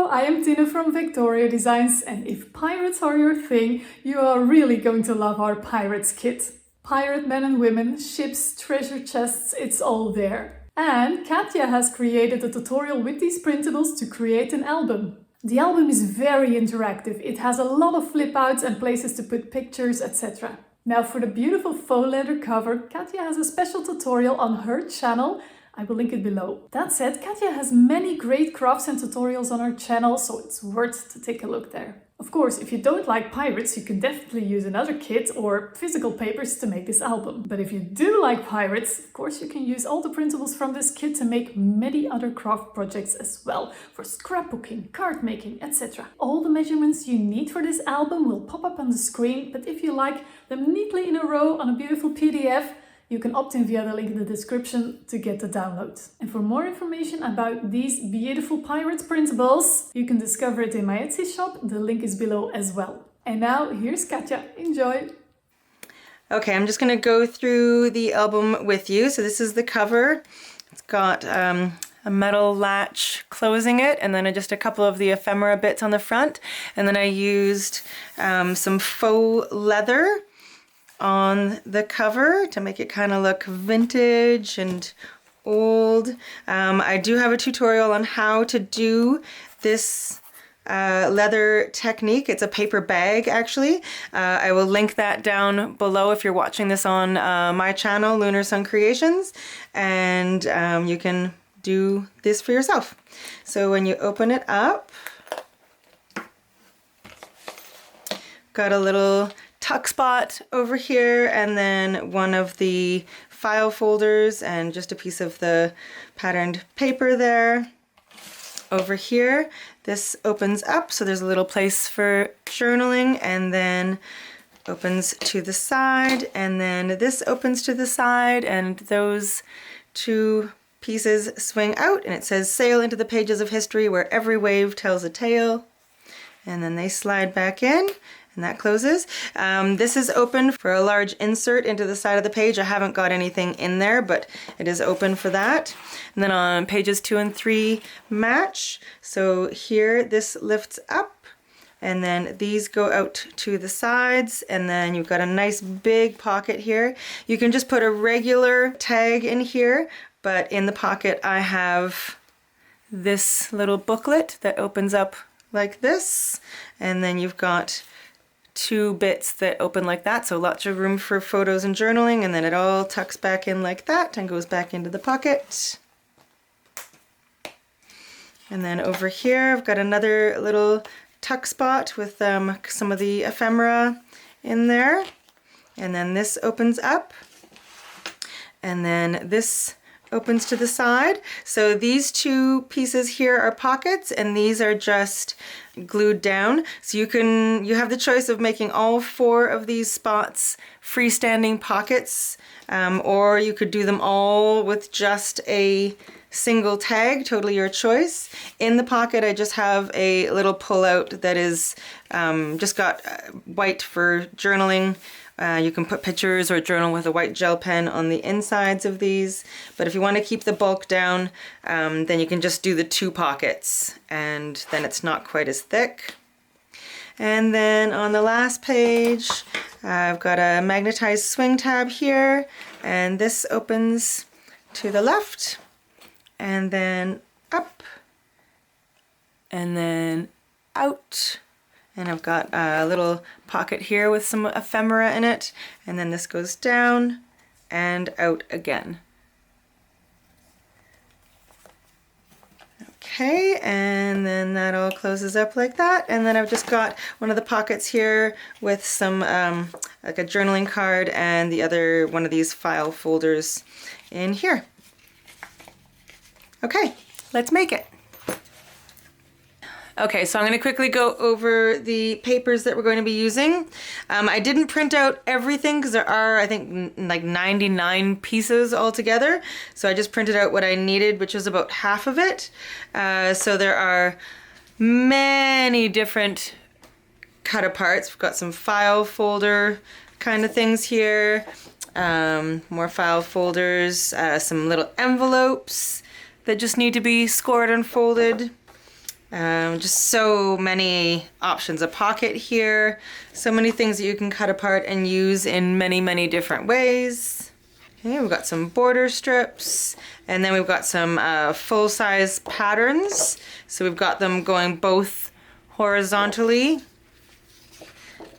Hello, I am Tina from Victoria Designs, and if pirates are your thing, you are really going to love our Pirates kit. Pirate men and women, ships, treasure chests, it's all there. And Katia has created a tutorial with these printables to create an album. The album is very interactive. It has a lot of flip outs and places to put pictures, etc. Now for the beautiful faux leather cover, Katia has a special tutorial on her channel. I will link it below. That said, Katia has many great crafts and tutorials on her channel, so it's worth to take a look there. Of course, if you don't like pirates, you can definitely use another kit or physical papers to make this album. But if you do like pirates, of course you can use all the printables from this kit to make many other craft projects as well, for scrapbooking, card making, etc. All the measurements you need for this album will pop up on the screen, but if you like them neatly in a row on a beautiful PDF, you can opt in via the link in the description to get the download. And for more information about these beautiful Pirates printables, you can discover it in my Etsy shop. The link is below as well. And now here's Katia. Enjoy! Okay, I'm just going to go through the album with you. So this is the cover. It's got a metal latch closing it, and then just a couple of the ephemera bits on the front. And then I used some faux leather on the cover to make it kind of look vintage and old. I do have a tutorial on how to do this leather technique. It's a paper bag actually. I will link that down below if you're watching this on my channel, Lunar Sun Creations, and you can do this for yourself. So when you open it up, got a little tuck spot over here, and then one of the file folders and just a piece of the patterned paper there. Over here, this opens up, so there's a little place for journaling, and then opens to the side, and then this opens to the side, and those two pieces swing out, and it says sail into the pages of history where every wave tells a tale, and then they slide back in. And that closes. This is open for a large insert into the side of the page. I haven't got anything in there, but it is open for that. And then on pages 2 and 3 match. So here this lifts up, and then these go out to the sides, and then you've got a nice big pocket here. You can just put a regular tag in here, but in the pocket I have this little booklet that opens up like this, and then you've got two bits that open like that, so lots of room for photos and journaling, and then it all tucks back in like that and goes back into the pocket. And then over here I've got another little tuck spot with some of the ephemera in there, and then this opens up, and then this opens to the side. So these two pieces here are pockets, and these are just glued down. So you have the choice of making all 4 of these spots freestanding pockets, or you could do them all with just a single tag, totally your choice. In the pocket I just have a little pull out that is just got white for journaling. You can put pictures or journal with a white gel pen on the insides of these, but if you want to keep the bulk down, then you can just do the 2 pockets, and then it's not quite as thick. And then on the last page, I've got a magnetized swing tab here, and this opens to the left, and then up, and then out. And I've got a little pocket here with some ephemera in it, and then this goes down and out again. Okay, and then that all closes up like that, and then I've just got one of the pockets here with some like a journaling card, and the other one of these file folders in here. Okay, let's make it. Okay, so I'm going to quickly go over the papers that we're going to be using. I didn't print out everything because there are, I think, like 99 pieces altogether. So I just printed out what I needed, which was about half of it. So there are many different cut aparts. We've got some file folder kind of things here, more file folders, some little envelopes that just need to be scored and folded. Just so many options. A pocket here, so many things that you can cut apart and use in many, many different ways. Okay, we've got some border strips, and then we've got some full-size patterns. So we've got them going both horizontally,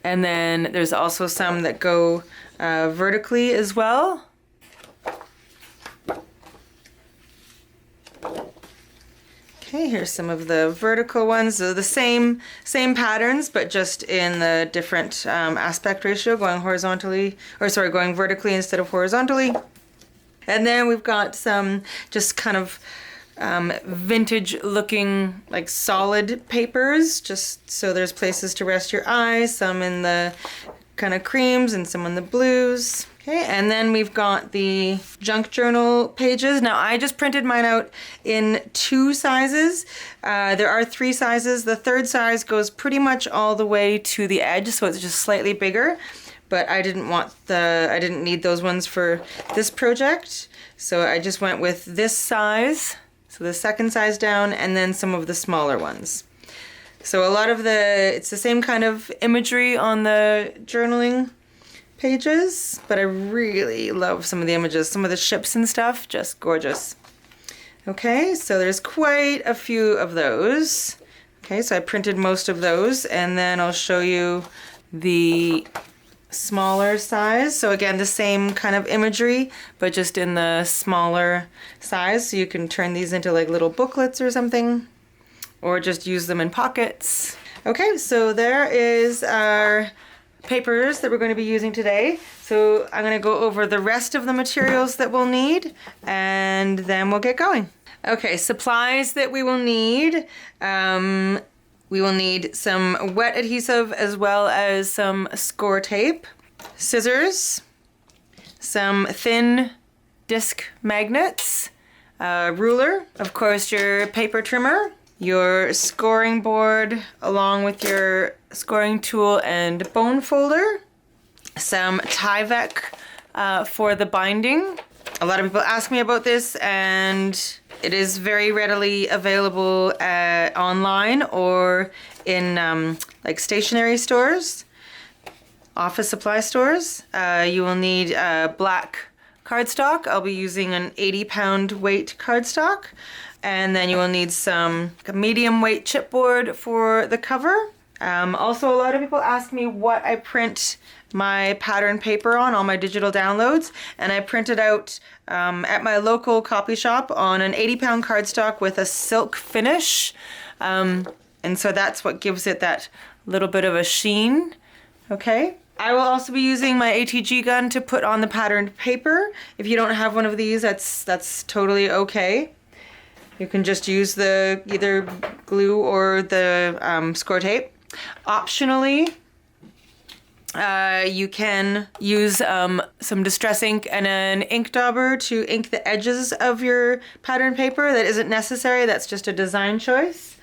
and then there's also some that go vertically as well. Okay, here's some of the vertical ones. So the same patterns, but just in the different aspect ratio, going horizontally, or sorry, going vertically instead of horizontally. And then we've got some just kind of vintage looking, like solid papers, just so there's places to rest your eyes, some in the kind of creams and some in the blues. Okay, and then we've got the junk journal pages. Now I just printed mine out in 2 sizes. There are 3 sizes. The 3rd size goes pretty much all the way to the edge, so it's just slightly bigger. But I didn't need those ones for this project. So I just went with this size, so the 2nd size down, and then some of the smaller ones. So a lot of it's the same kind of imagery on the journaling pages, but I really love some of the images, some of the ships and stuff, just gorgeous. Okay, so there's quite a few of those. Okay, so I printed most of those, and then I'll show you the smaller size. So again, the same kind of imagery, but just in the smaller size, so you can turn these into like little booklets or something, or just use them in pockets. Okay, so there is our papers that we're going to be using today. So I'm going to go over the rest of the materials that we'll need, and then we'll get going. Okay, supplies that we will need. We will need some wet adhesive as well as some score tape, scissors, some thin disc magnets, a ruler, of course your paper trimmer, your scoring board along with your scoring tool and bone folder, some Tyvek for the binding. A lot of people ask me about this, and it is very readily available online or in like stationery stores, office supply stores. You will need black cardstock. I'll be using an 80-pound weight cardstock. And then you will need some medium weight chipboard for the cover. Also, a lot of people ask me what I print my pattern paper on, all my digital downloads, and I printed out at my local copy shop on an 80-pound cardstock with a silk finish. And so that's what gives it that little bit of a sheen. Okay. I will also be using my ATG gun to put on the patterned paper. If you don't have one of these, that's totally okay. You can just use the either glue or the score tape. Optionally, you can use some distress ink and an ink dauber to ink the edges of your pattern paper. That isn't necessary, that's just a design choice.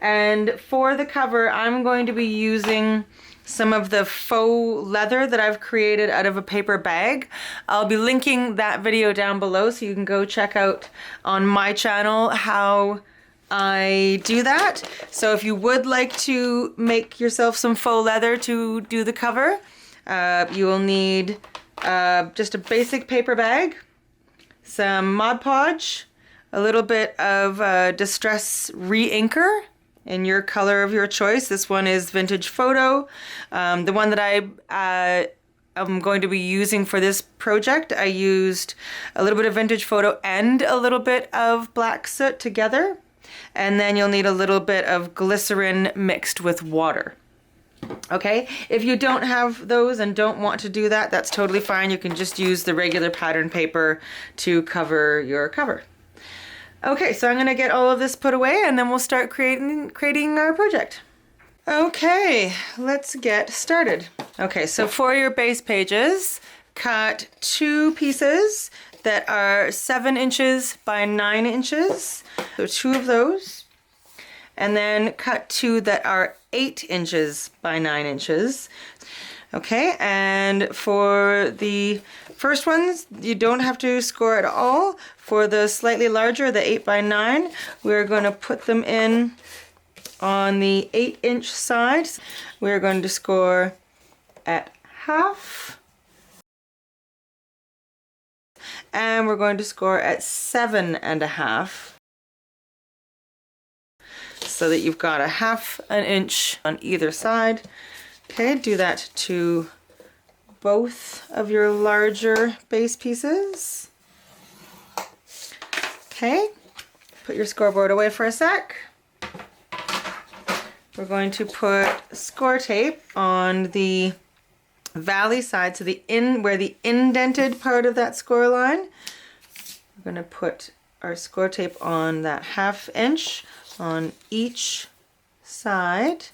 And for the cover, I'm going to be using some of the faux leather that I've created out of a paper bag. I'll be linking that video down below so you can go check out on my channel how I do that. So if you would like to make yourself some faux leather to do the cover, you will need just a basic paper bag, some Mod Podge, a little bit of Distress Re-Inker in your color of your choice. This one is Vintage Photo. The one that I'm going to be using for this project, I used a little bit of Vintage Photo and a little bit of black soot together. And then you'll need a little bit of glycerin mixed with water. Okay, if you don't have those and don't want to do that, that's totally fine. You can just use the regular pattern paper to cover your cover. Okay, so I'm going to get all of this put away, and then we'll start creating our project. Okay, let's get started. Okay, so for your base pages, cut 2 pieces that are 7 inches by 9 inches. So 2 of those. And then cut 2 that are 8 inches by 9 inches. Okay, and for the first ones, you don't have to score at all. For the slightly larger, the 8 by 9, we're going to put them in On the 8-inch side, we're going to score at half. And we're going to score at 7.5. So that you've got a 1/2 inch on either side. Okay, do that to both of your larger base pieces. Okay, put your scoreboard away for a sec. We're going to put score tape on the valley side, so where the indented part of that score line. We're going to put our score tape on that 1/2 inch on each side.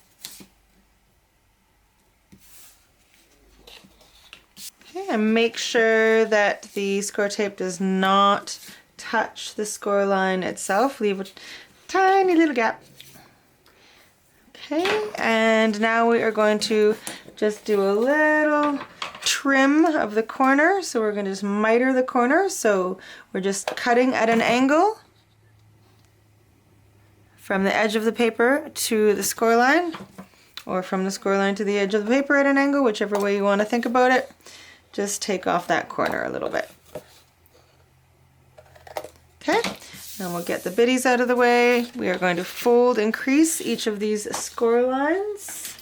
Okay, and make sure that the score tape does not touch the score line itself. Leave a tiny little gap. Okay, and now we are going to just do a little trim of the corner. So we're going to just miter the corner. So we're just cutting at an angle from the edge of the paper to the score line, or from the score line to the edge of the paper at an angle, whichever way you want to think about it. Just take off that corner a little bit. Okay, now we'll get the biddies out of the way. We are going to fold and crease each of these score lines.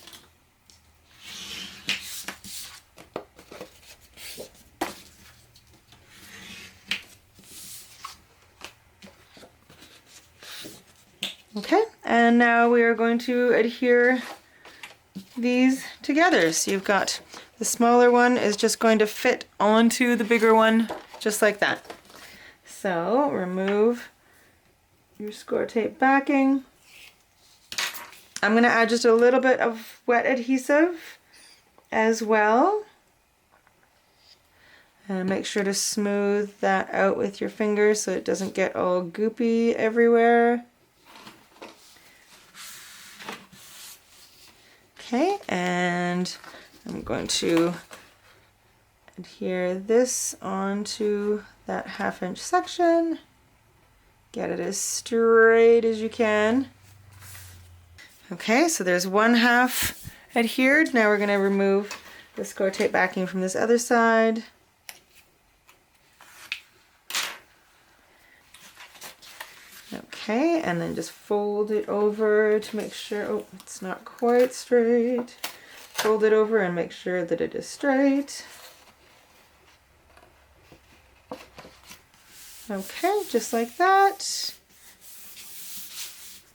Okay, and now we are going to adhere these together. So you've got the smaller one is just going to fit onto the bigger one, just like that. So remove your score tape backing. I'm going to add just a little bit of wet adhesive as well. And make sure to smooth that out with your fingers so it doesn't get all goopy everywhere. Okay, and I'm going to adhere this onto that 1/2 inch section. Get it as straight as you can. Okay, so there's 1/2 adhered. Now we're going to remove the score tape backing from this other side. Okay, and then just fold it over to make sure, oh, it's not quite straight. Fold it over and make sure that it is straight. Okay, just like that.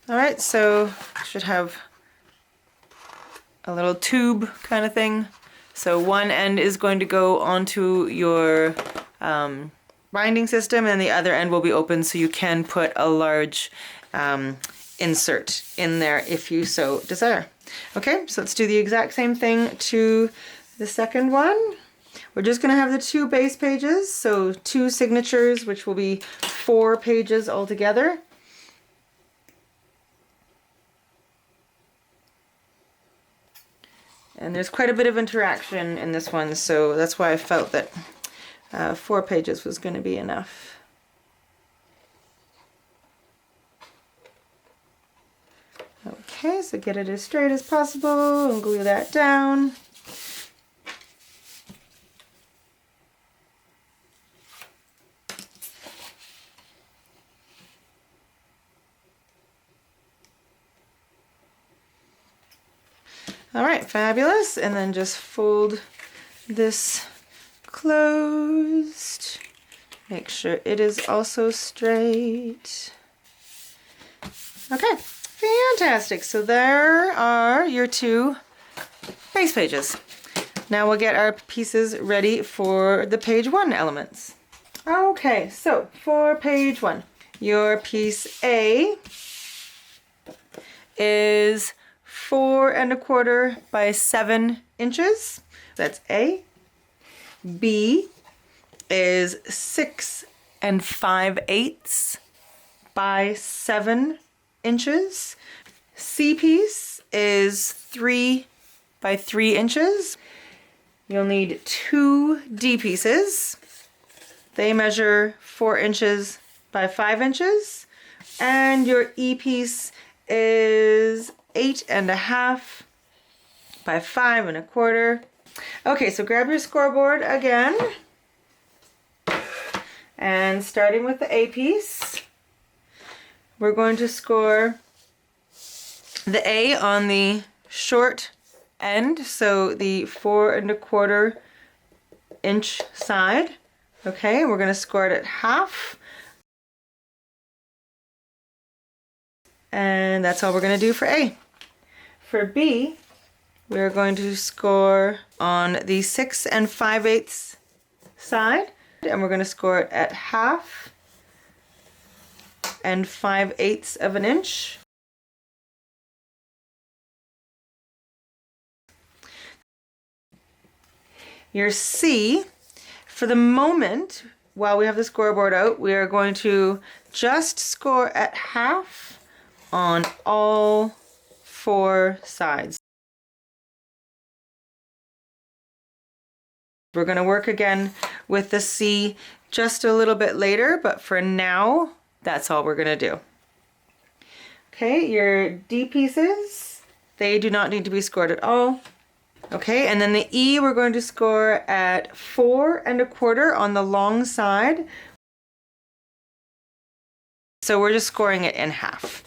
All right, so you should have a little tube kind of thing. So one end is going to go onto your binding system and the other end will be open, so you can put a large insert in there if you so desire. Okay, so let's do the exact same thing to the second one. We're just going to have the 2 base pages, so 2 signatures, which will be 4 pages altogether. And there's quite a bit of interaction in this one, so that's why I felt that 4 pages was going to be enough. Okay, so get it as straight as possible and glue that down. All right, fabulous. And then just fold this closed. Make sure it is also straight. Okay, fantastic. So there are your 2 base pages. Now we'll get our pieces ready for the page 1 elements. Okay, so for page 1, your piece A is 4 1/4 by 7 inches. That's A. B is 6 5/8 by 7 inches. C piece is 3 by 3 inches. You'll need 2 D pieces. They measure 4 inches by 5 inches. And your E piece is 8.5 by 5.25. Okay, so grab your scoreboard again. And starting with the A piece, we're going to score the A on the short end, so the 4.25 inch side. Okay, we're going to score it at half. And that's all we're going to do for A. For B, we're going to score on the 6 5/8 side, and we're going to score it at half and 5/8 of an inch. Your C, for the moment, while we have the scoreboard out, we are going to just score at half on all 4 sides. We're going to work again with the C just a little bit later, but for now, that's all we're going to do. Okay, your D pieces, they do not need to be scored at all. Okay, and then the E we're going to score at 4.25 on the long side. So we're just scoring it in half.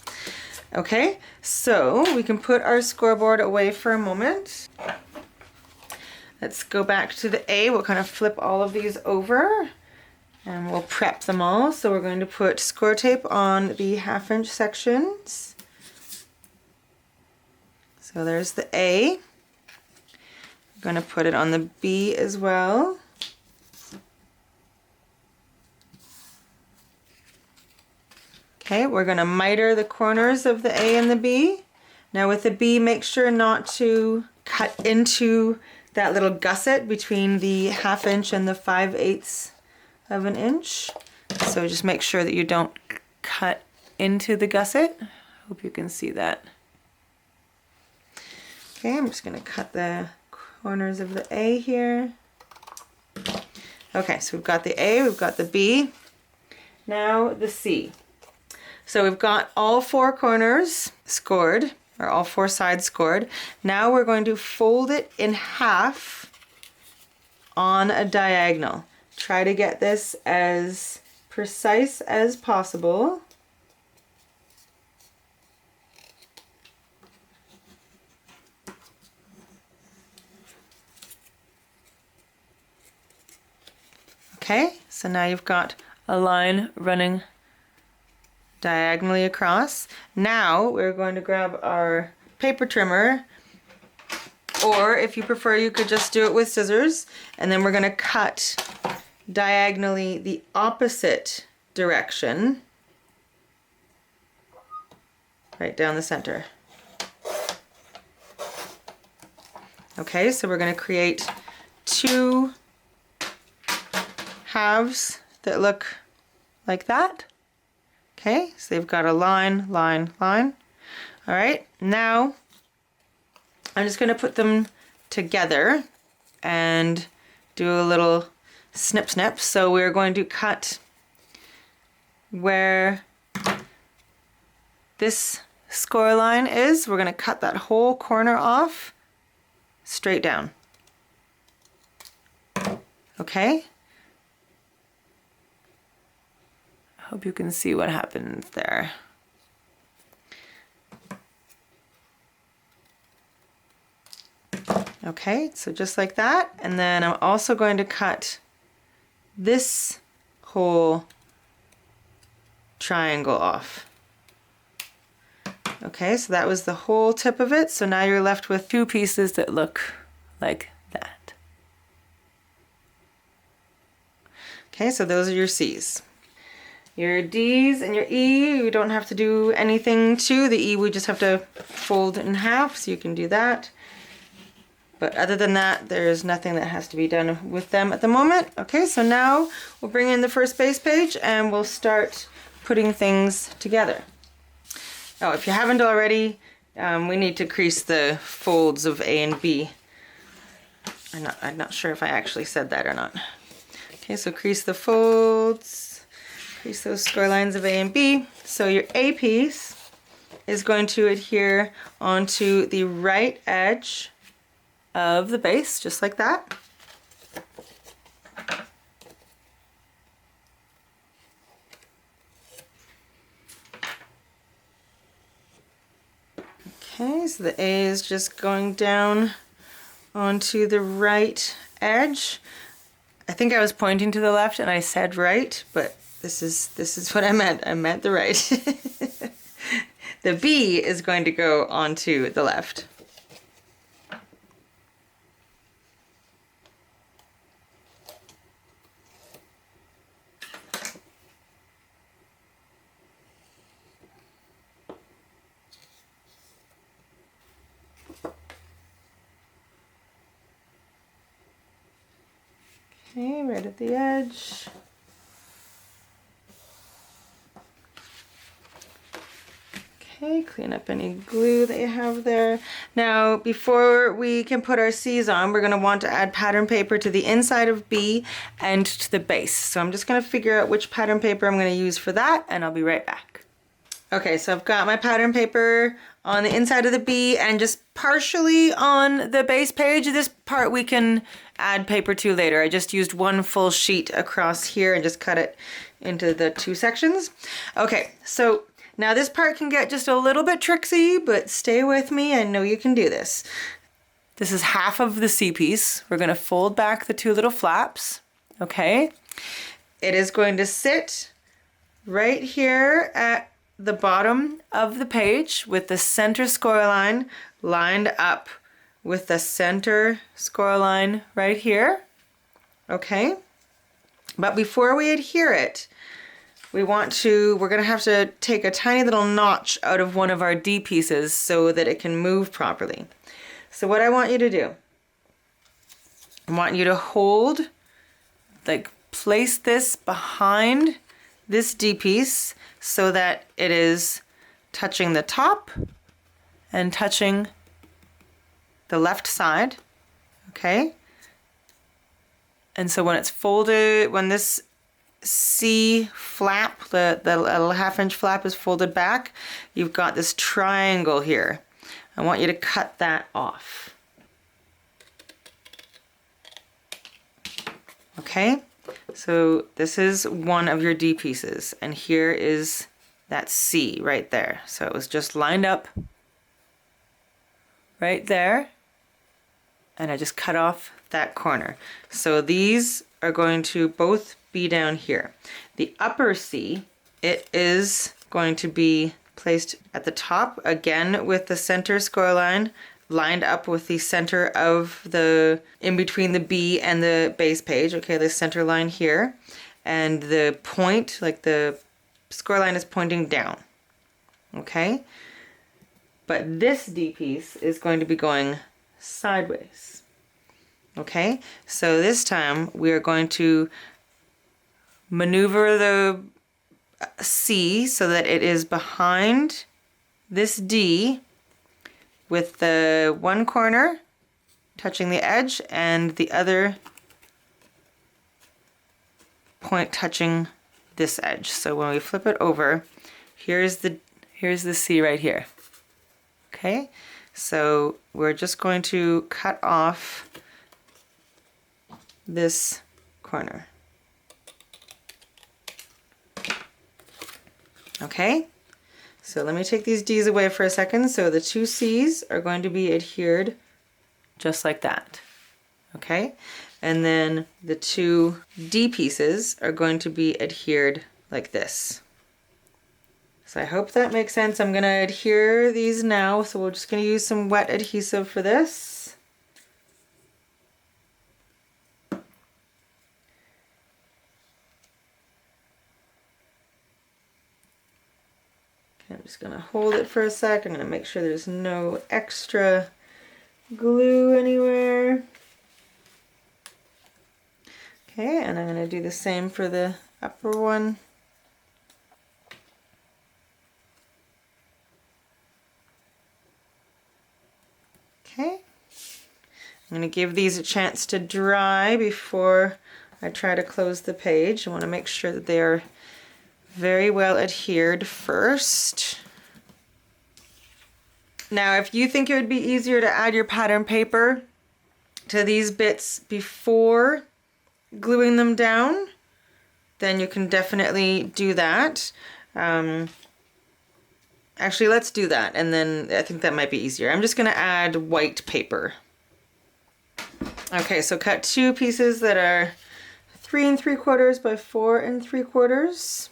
Okay, so we can put our scoreboard away for a moment. Let's go back to the A. We'll kind of flip all of these over and we'll prep them all. So we're going to put score tape on the 1/2 inch sections. So there's the A. I'm going to put it on the B as well. Okay, we're going to miter the corners of the A and the B. Now with the B, make sure not to cut into that little gusset between the 1/2 inch and the 5/8 of an inch. So just make sure that you don't cut into the gusset. Hope you can see that. Okay, I'm just going to cut the corners of the A here. Okay, so we've got the A, we've got the B. Now the C. So we've got all 4 corners scored, or all 4 sides scored. Now we're going to fold it in half on a diagonal. Try to get this as precise as possible. Okay, so now you've got a line running diagonally across. Now we're going to grab our paper trimmer, or if you prefer, you could just do it with scissors, and then we're going to cut diagonally the opposite direction right down the center. Okay, so we're going to create 2 halves that look like that. Okay, so they've got a line, line, line. All right, now I'm just going to put them together and do a little snip snip. So we're going to cut where this score line is. We're going to cut that whole corner off straight down. Okay. Hope you can see what happens there. Okay, so just like that. And then I'm also going to cut this whole triangle off. Okay, so that was the whole tip of it. So now you're left with 2 pieces that look like that. Okay, so those are your C's. Your D's and your E, you don't have to do anything to. The E, we just have to fold in half, so you can do that. But other than that, there's nothing that has to be done with them at the moment. Okay, so now we'll bring in the first base page and we'll start putting things together. Oh, if you haven't already, we need to crease the folds of A and B. I'm not sure if I actually said that or not. Okay, so crease the folds. Crease those score lines of A and B. So your A piece, is going to adhere onto the right edge of the base, just like that. Okay, so the A is just going down onto the right edge. I think I was pointing to the left and I said right, but this is what I meant. I meant the right. The B is going to go onto the left. Okay, right at the edge. Okay, clean up any glue that you have there. Now, before we can put our C's on, we're going to want to add pattern paper to the inside of B and to the base. So I'm just going to figure out which pattern paper I'm going to use for that, and I'll be right back. Okay, so I've got my pattern paper on the inside of the B and just partially on the base page. This part we can add paper to later. I just used one full sheet across here and just cut it into the two sections. Okay, so now this part can get just a little bit tricksy, but stay with me. I know you can do this. This is half of the C piece. We're going to fold back the two little flaps. Okay, it is going to sit right here at the bottom of the page with the center score line lined up with the center score line right here. Okay, but before we adhere it, we're going to have to take a tiny little notch out of one of our D pieces so that it can move properly. So what I want you to do, I want you to hold, like place this behind this D piece so that it is touching the top and touching the left side, okay? And so when it's folded, when this C flap, the little half-inch flap is folded back, you've got this triangle here. I want you to cut that off. Okay? So this is one of your D pieces, and here is that C right there. So it was just lined up right there, and I just cut off that corner. So these are going to both be down here. The upper C, it is going to be placed at the top, again with the center score line lined up with the center of the, in between the B and the base page, okay, the center line here, and the point, like the score line is pointing down, okay? But this D piece is going to be going sideways, okay? So this time we are going to maneuver the C so that it is behind this D with the one corner touching the edge and the other point touching this edge. So when we flip it over, here's the C right here. Okay, so we're just going to cut off this corner. Okay, so let me take these D's away for a second. So the two C's are going to be adhered just like that. Okay, and then the two D pieces are going to be adhered like this. So I hope that makes sense. I'm going to adhere these now. So we're just going to use some wet adhesive for this. I'm just going to hold it for a sec. I'm going to make sure there's no extra glue anywhere. Okay, and I'm going to do the same for the upper one. Okay, I'm going to give these a chance to dry before I try to close the page. I want to make sure that they are very well adhered first. Now, if you think it would be easier to add your pattern paper to these bits before gluing them down, then you can definitely do that. Actually, let's do that, and then I think that might be easier. I'm just going to add white paper. Okay, so cut 2 pieces that are 3 3/4 by 4 3/4.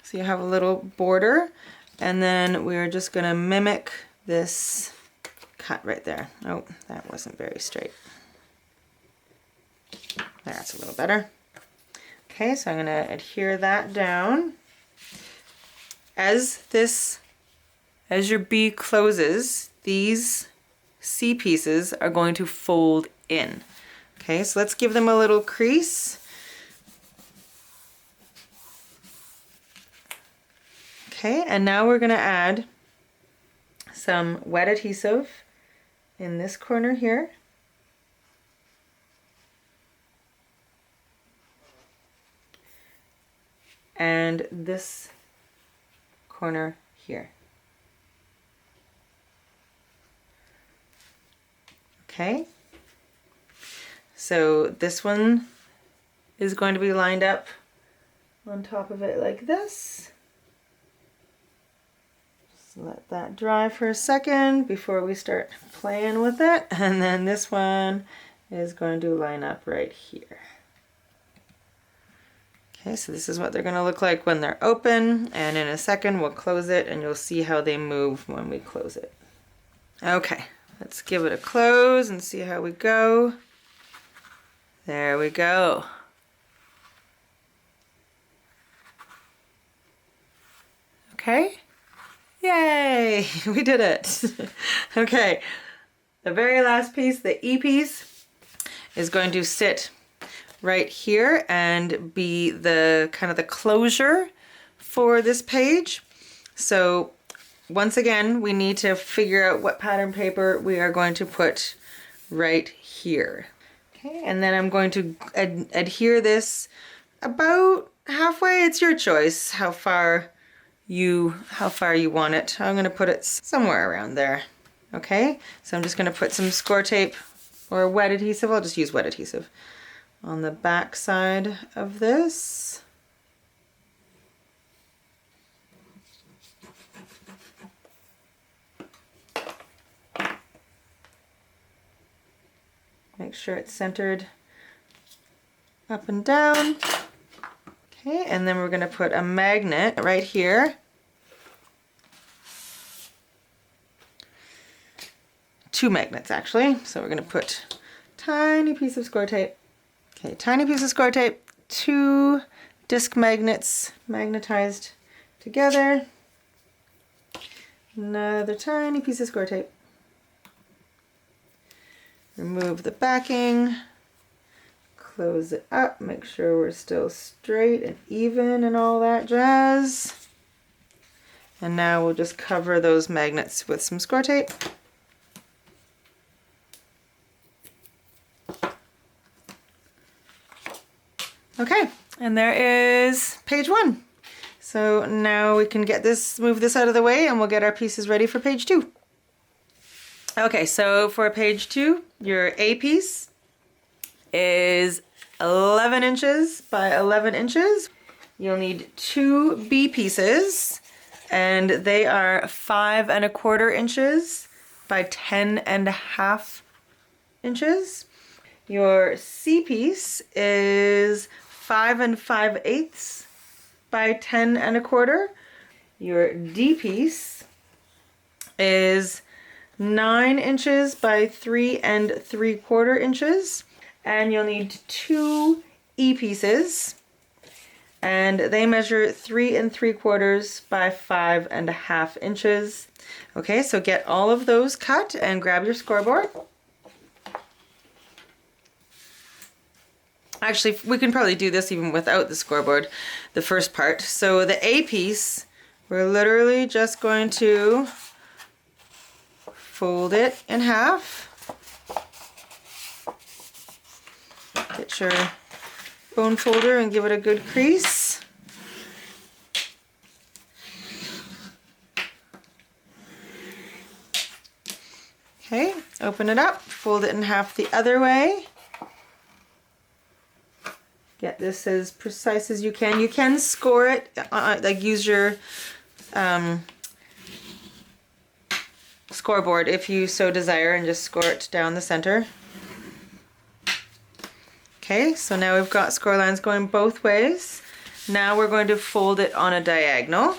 So you have a little border, and then we're just going to mimic this cut right there. Oh, that wasn't very straight. That's a little better. Okay, so I'm going to adhere that down. As your bee closes, these C pieces are going to fold in. Okay, so let's give them a little crease. Okay, and now we're going to add some wet adhesive in this corner here. And this corner here. Okay, so this one is going to be lined up on top of it like this. Just let that dry for a second before we start playing with it. And then this one is going to line up right here. Okay, so this is what they're going to look like when they're open, and in a second we'll close it and you'll see how they move when we close it. Okay, let's give it a close and see how we go. There we go. Okay, yay, we did it. Okay, the very last piece, the E piece, is going to sit right here and be the kind of the closure for this page. So once again, we need to figure out what pattern paper we are going to put right here. Okay, and then I'm going to adhere this about halfway. It's your choice how far you want it. I'm going to put it somewhere around there. Okay, so I'm just going to put some score tape or wet adhesive. I'll just use wet adhesive on the back side of this. Make sure it's centered up and down. Okay, and then we're going to put a magnet right here. 2 magnets actually. So we're going to put tiny piece of score tape. Okay, tiny piece of score tape, 2 disc magnets magnetized together. Another tiny piece of score tape. Remove the backing, close it up, make sure we're still straight and even and all that jazz. And now we'll just cover those magnets with some score tape. Okay, and there is page 1. So now we can get this, move this out of the way, and we'll get our pieces ready for page 2. Okay, so for page 2, your A piece is 11 inches by 11 inches. You'll need 2 B pieces, and they are 5 1/4 inches by 10 1/2 inches. Your C piece is 5 5/8 by 10 1/4. Your D piece is 9 inches by 3 3/4 inches. And you'll need 2 E pieces, and they measure 3 3/4 by 5 1/2 inches. Okay, so get all of those cut and grab your scoreboard. Actually, we can probably do this even without the scoreboard, the first part. So the A piece, we're literally just going to fold it in half. Get your bone folder and give it a good crease. Okay, open it up, fold it in half the other way. Get this as precise as you can. You can score it, like use your scoreboard if you so desire, and just score it down the center. Okay, so now we've got score lines going both ways. Now we're going to fold it on a diagonal.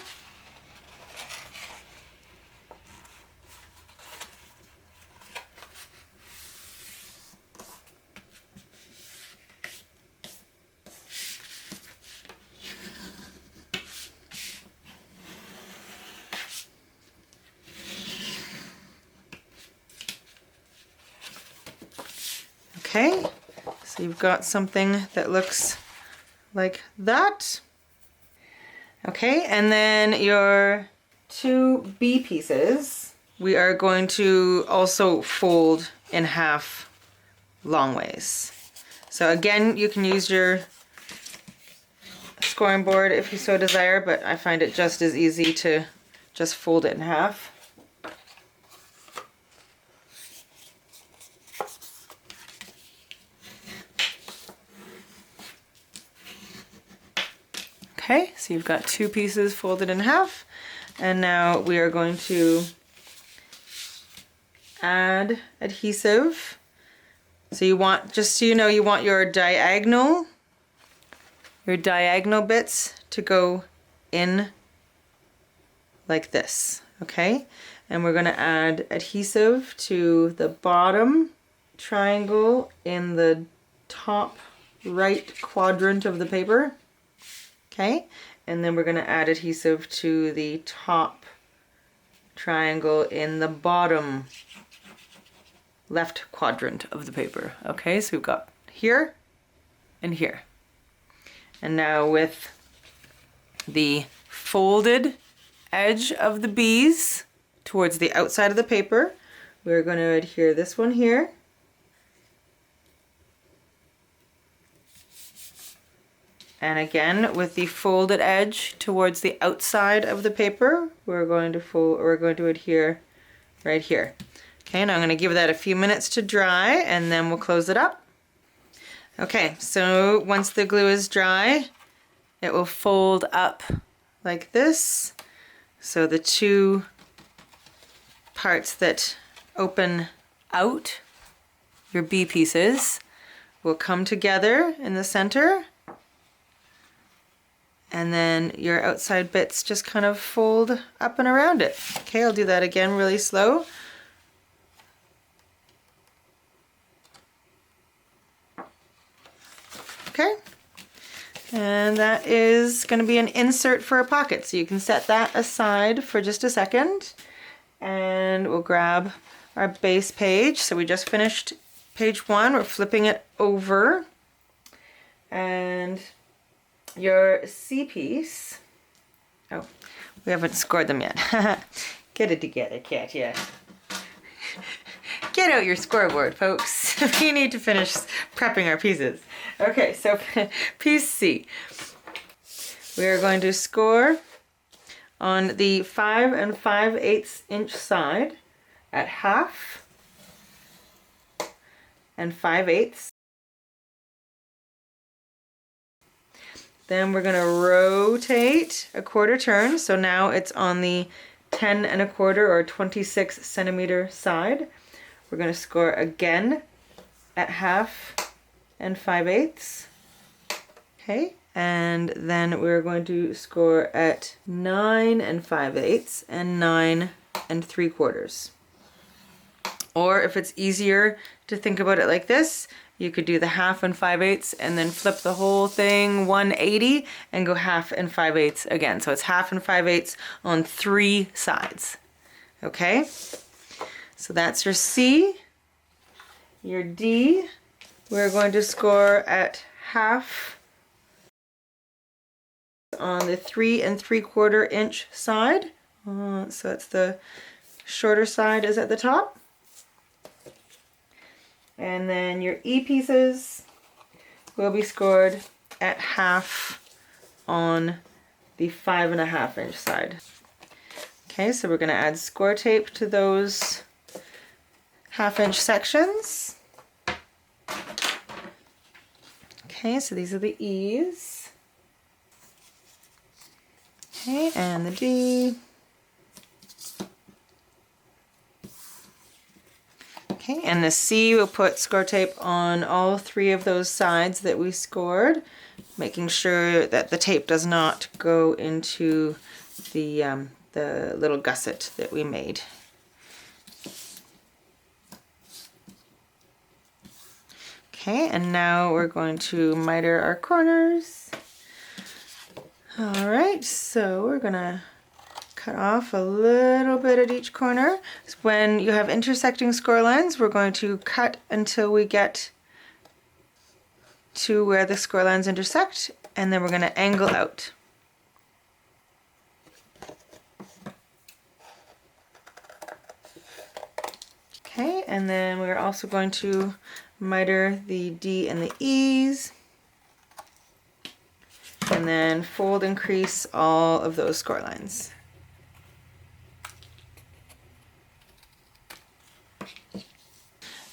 Okay, so you've got something that looks like that. Okay, and then your two B pieces, we are going to also fold in half long ways. So again, you can use your scoring board if you so desire, but I find it just as easy to just fold it in half. Okay, so you've got two pieces folded in half, and now we are going to add adhesive. So you want, just so you know, you want your diagonal bits to go in like this, okay? And we're going to add adhesive to the bottom triangle in the top right quadrant of the paper. Okay, and then we're going to add adhesive to the top triangle in the bottom left quadrant of the paper. Okay, so we've got here and here. And now with the folded edge of the B's towards the outside of the paper, we're going to adhere this one here. And again, with the folded edge towards the outside of the paper, we're going to adhere right here. Okay, now I'm going to give that a few minutes to dry, and then we'll close it up. Okay, so once the glue is dry, it will fold up like this. So the two parts that open out, your B pieces, will come together in the center. And then your outside bits just kind of fold up and around it. Okay, I'll do that again really slow. Okay, and that is going to be an insert for a pocket. So you can set that aside for just a second. And we'll grab our base page. So we just finished page 1. We're flipping it over. And your C piece, oh, we haven't scored them yet. Get it together, Katia. Get out your scoreboard, folks. We need to finish prepping our pieces. Okay, so piece C. We are going to score on the 5 5/8 inch side at half and 5/8. Then we're going to rotate a quarter turn, so now it's on the 10 1/4 or 26 centimeter side. We're going to score again at half and 5/8. Okay, and then we're going to score at 9 5/8 and 9 3/4. Or if it's easier to think about it like this, you could do the half and 5/8 and then flip the whole thing 180 and go half and 5/8 again. So it's half and 5/8 on 3 sides. Okay, so that's your C. Your D, we're going to score at half on the 3 3/4 inch side. So it's the shorter side is at the top. And then your E pieces will be scored at half on the 5 1/2 inch side. Okay, so we're going to add score tape to those 1/2-inch sections. Okay, so these are the E's. Okay, and the D. Okay, and the C, we'll put score tape on all 3 of those sides that we scored, making sure that the tape does not go into the little gusset that we made. Okay, and now we're going to miter our corners. All right, so we're gonna cut off a little bit at each corner. When you have intersecting score lines, we're going to cut until we get to where the score lines intersect, and then we're going to angle out. Okay, and then we're also going to miter the D and the E's, and then fold and crease all of those score lines.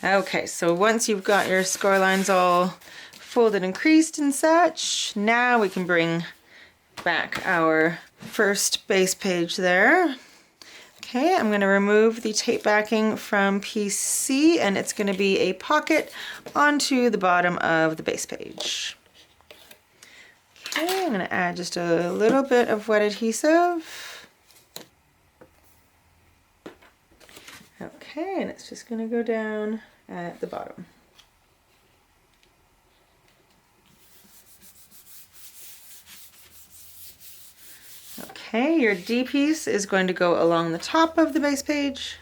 Okay, so once you've got your score lines all folded and creased and such, now we can bring back our first base page there. Okay, I'm going to remove the tape backing from piece C, and it's going to be a pocket onto the bottom of the base page. Okay, I'm going to add just a little bit of wet adhesive. Okay, and it's just going to go down at the bottom. Okay, your D piece is going to go along the top of the base page.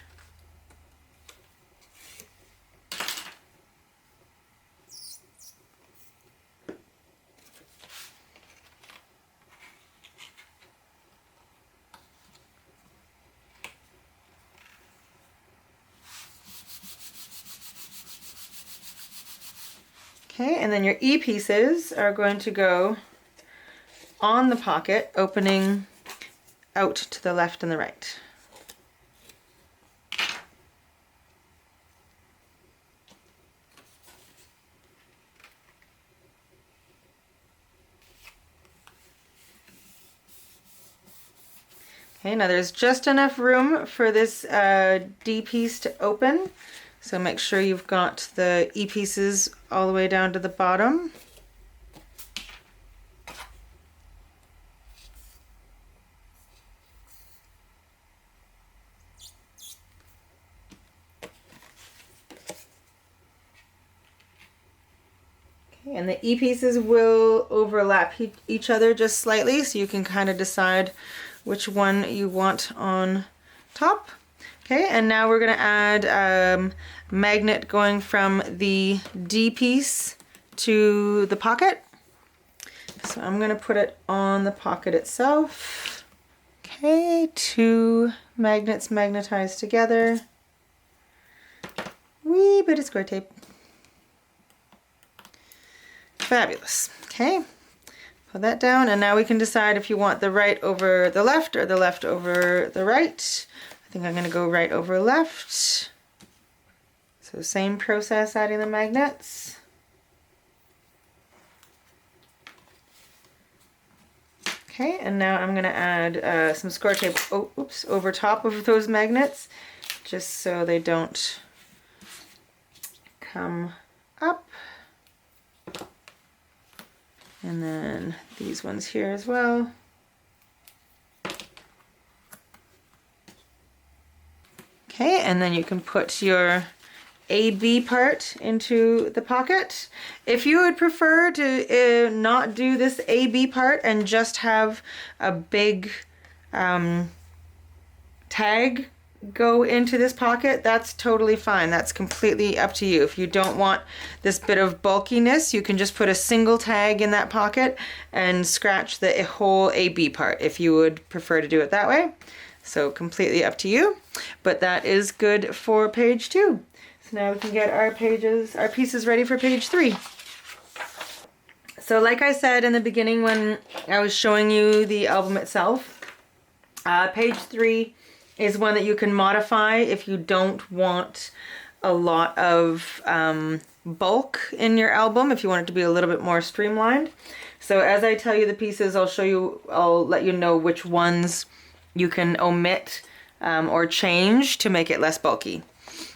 Okay, and then your E pieces are going to go on the pocket, opening out to the left and the right. Okay, now there's just enough room for this D piece to open, so make sure you've got the E pieces all the way down to the bottom. Okay, and the E pieces will overlap each other just slightly, so you can kind of decide which one you want on top. Okay, and now we're going to add magnet going from the D piece to the pocket. So I'm going to put it on the pocket itself. Okay, 2 magnets magnetized together. Wee bit of square tape. Fabulous. Okay, put that down, and now we can decide if you want the right over the left or the left over the right. I think I'm going to go right over left. So same process, adding the magnets. Okay, and now I'm going to add some score tape over top of those magnets, just so they don't come up. And then these ones here as well. Okay, and then you can put your AB part into the pocket. If you would prefer to not do this AB part and just have a big tag go into this pocket, that's totally fine. That's completely up to you. If you don't want this bit of bulkiness, you can just put a single tag in that pocket and scratch the whole AB part if you would prefer to do it that way. So completely up to you, but that is good for page 2. So now we can get our pieces ready for page 3. So like I said in the beginning when I was showing you the album itself, page 3 is one that you can modify if you don't want a lot of bulk in your album if you want it to be a little bit more streamlined. So as I tell you the pieces, I'll let you know which ones you can omit or change to make it less bulky.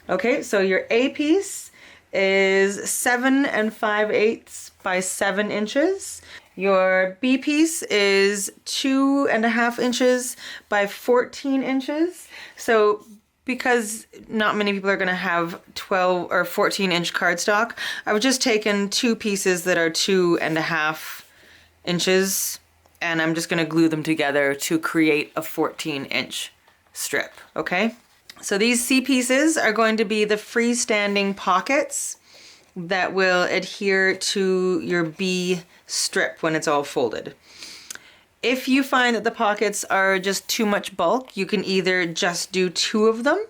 Okay, so your A piece is 7 5/8 by 7 inches. Your B piece is 2.5 inches by 14 inches. So because not many people are going to have 12 or 14-inch cardstock, I've just taken 2 pieces that are 2.5 inches, and I'm just going to glue them together to create a 14-inch strip, okay? So these C pieces are going to be the freestanding pockets that will adhere to your B strip when it's all folded. If you find that the pockets are just too much bulk, you can either just do 2 of them,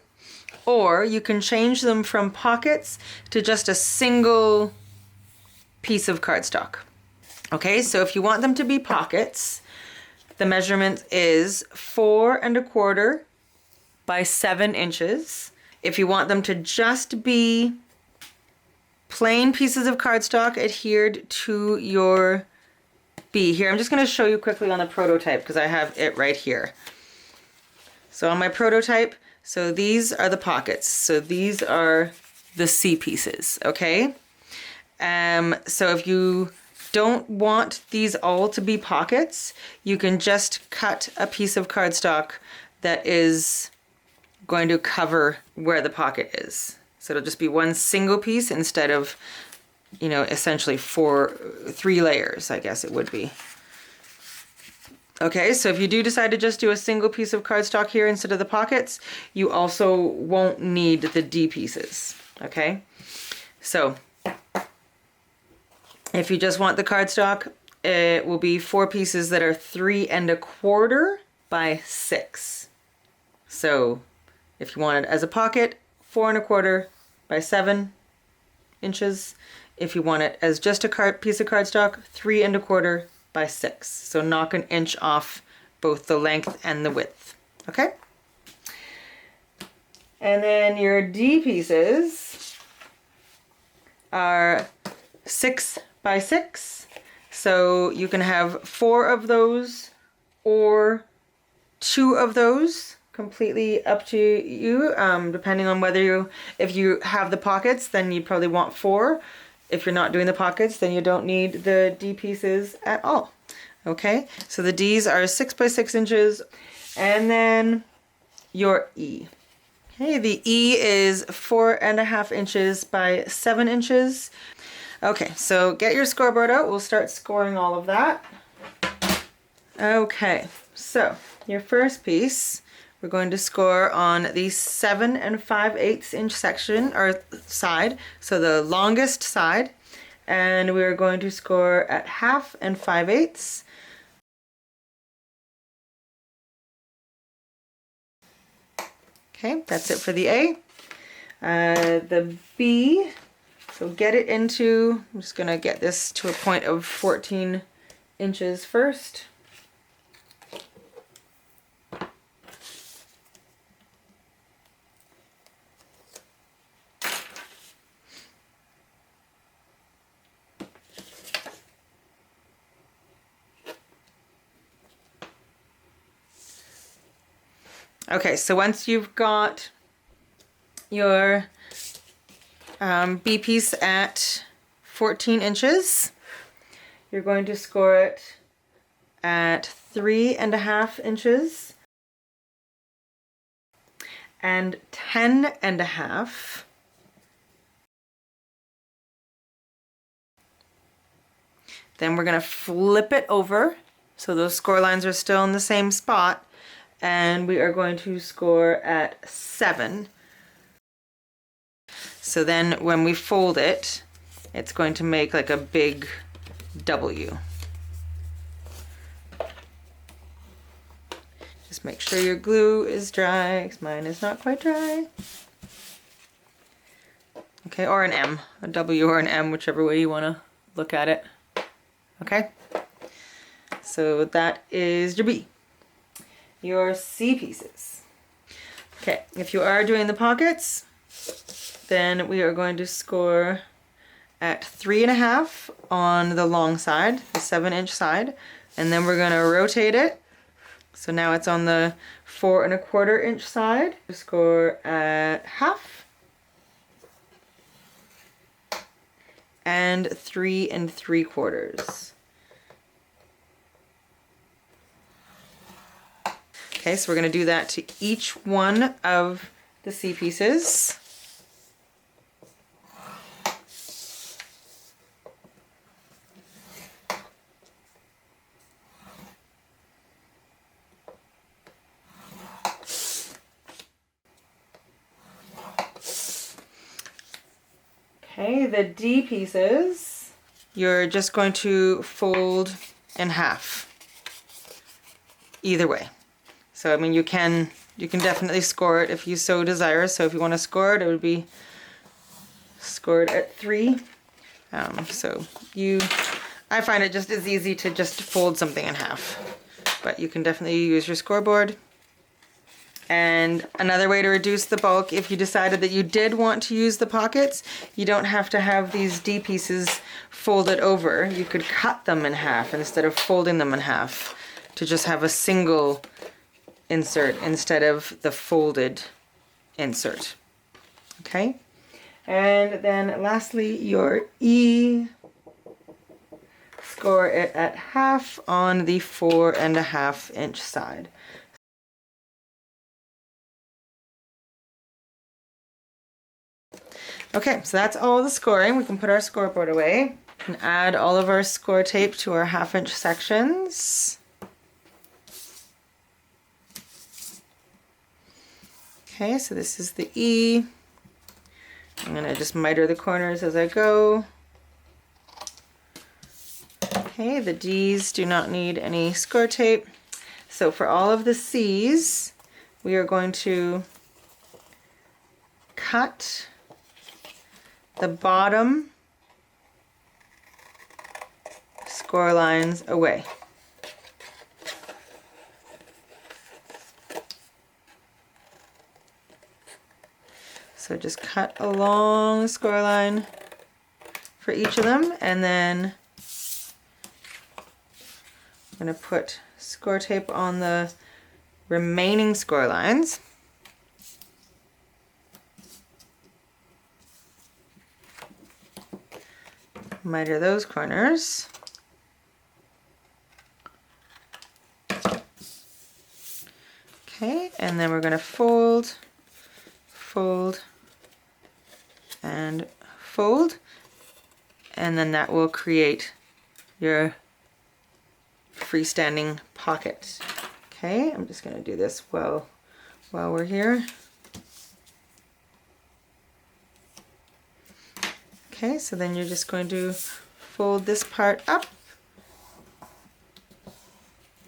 or you can change them from pockets to just a single piece of cardstock. Okay, so if you want them to be pockets, the measurement is 4 1/4 by 7 inches. If you want them to just be plain pieces of cardstock adhered to your B. Here, I'm just going to show you quickly on the prototype because I have it right here. So on my prototype, so these are the pockets. So these are the C pieces, okay? So if you don't want these all to be pockets, you can just cut a piece of cardstock that is going to cover where the pocket is. So it'll just be one single piece instead of, you know, essentially 3 layers, I guess it would be. Okay, so if you do decide to just do a single piece of cardstock here instead of the pockets, you also won't need the D pieces, okay? So if you just want the cardstock, it will be 4 pieces that are 3 1/4 by 6. So if you want it as a pocket, 4 1/4 by 7 inches. If you want it as just a piece of cardstock, 3 1/4 by 6. So knock an inch off both the length and the width. Okay? And then your D pieces are 6 by 6. So you can have 4 of those or 2 of those. Completely up to you, depending on if you have the pockets, then you probably want 4. If you're not doing the pockets, then you don't need the D pieces at all. Okay, so the D's are 6 by 6 inches, and then your E. Okay, the E is 4 1/2 inches by 7 inches. Okay, so get your scoreboard out. We'll start scoring all of that. Okay, so your first piece, we're going to score on the 7 5/8 inch section or side, so the longest side, and we're going to score at 1/2 and 5/8. Okay, that's it for the A. The B, so get it into, I'm just gonna get this to a point of 14 inches first. Okay, so once you've got your B piece at 14 inches, you're going to score it at 3 1/2 inches and 10 1/2. Then we're going to flip it over so those score lines are still in the same spot, and we are going to score at 7. So then when we fold it, it's going to make like a big W. Just make sure your glue is dry, because mine is not quite dry. Okay, or an M, a W or an M, whichever way you want to look at it. Okay, so that is your B. Your C pieces. Okay, if you are doing the pockets, Then we are going to score at 3.5 on the long side, the 7-inch side, and then we're going to rotate it. So now it's on the 4¼ inch side. Score at 1/2 and 3¾ Okay, so we're going to do that to each one of the C pieces. Okay, the D pieces, you're just going to fold in half, either way. So I mean, you can definitely score it if you so desire. So if you want to score it, it would be scored at 3. I find it just as easy to just fold something in half, but you can definitely use your scoreboard. And another way to reduce the bulk, if you decided that you did want to use the pockets, you don't have to have these D pieces folded over. You could cut them in half instead of folding them in half to just have a single insert instead of the folded insert. Okay? And then lastly, your E, score it at 1/2 on the 4½ inch side. Okay, so that's all the scoring. We can put our scoreboard away and add all of our score tape to our 1/2 inch sections. Okay, so this is the E. I'm going to just miter the corners as I go. Okay, the D's do not need any score tape. So for all of the C's, we are going to cut the bottom score lines away. So just cut along the score line for each of them, and then I'm going to put score tape on the remaining score lines. Miter those corners. Okay, and then we're going to fold, fold, and fold, and then that will create your freestanding pocket. Okay, I'm just going to do this while we're here. Okay, so then you're just going to fold this part up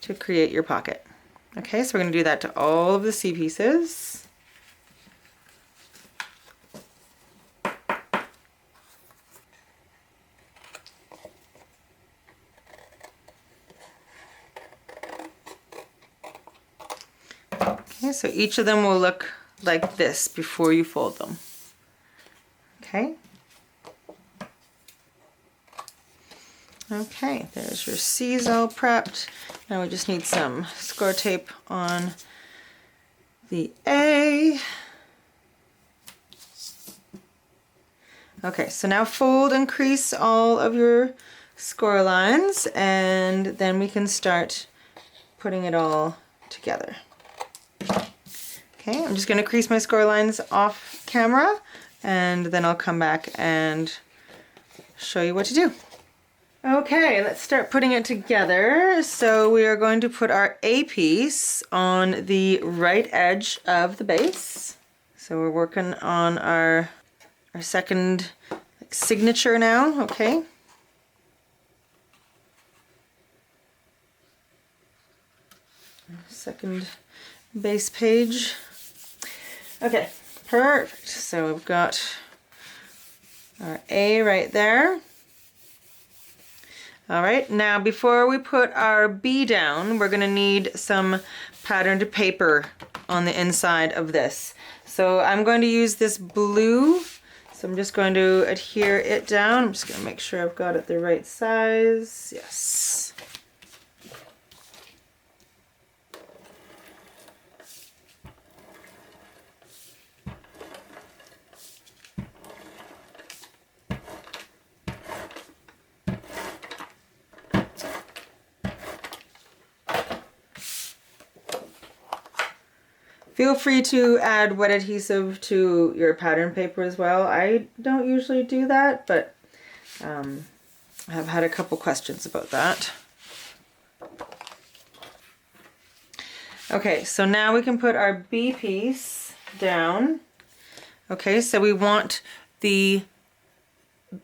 to create your pocket. Okay, so we're going to do that to all of the C pieces. Okay, so each of them will look like this before you fold them. Okay. Okay, there's your C's all prepped. Now we just need some score tape on the A. Okay, so now fold and crease all of your score lines, and then we can start putting it all together. Okay, I'm just going to crease my score lines off camera, and then I'll come back and show you what to do. Okay, let's start putting it together. So we are going to put our A piece on the right edge of the base. So we're working on our second signature now, okay? Second base page. Okay, perfect. So we've got our A right there. All right, now before we put our B down, we're going to need some patterned paper on the inside of this. So I'm going to use this blue So I'm just going to adhere it down. I'm just going to make sure I've got it the right size. Yes. Feel free to add wet adhesive to your pattern paper as well. I don't usually do that, but I've had a couple questions about that. Okay, so now we can put our B piece down. Okay, so we want the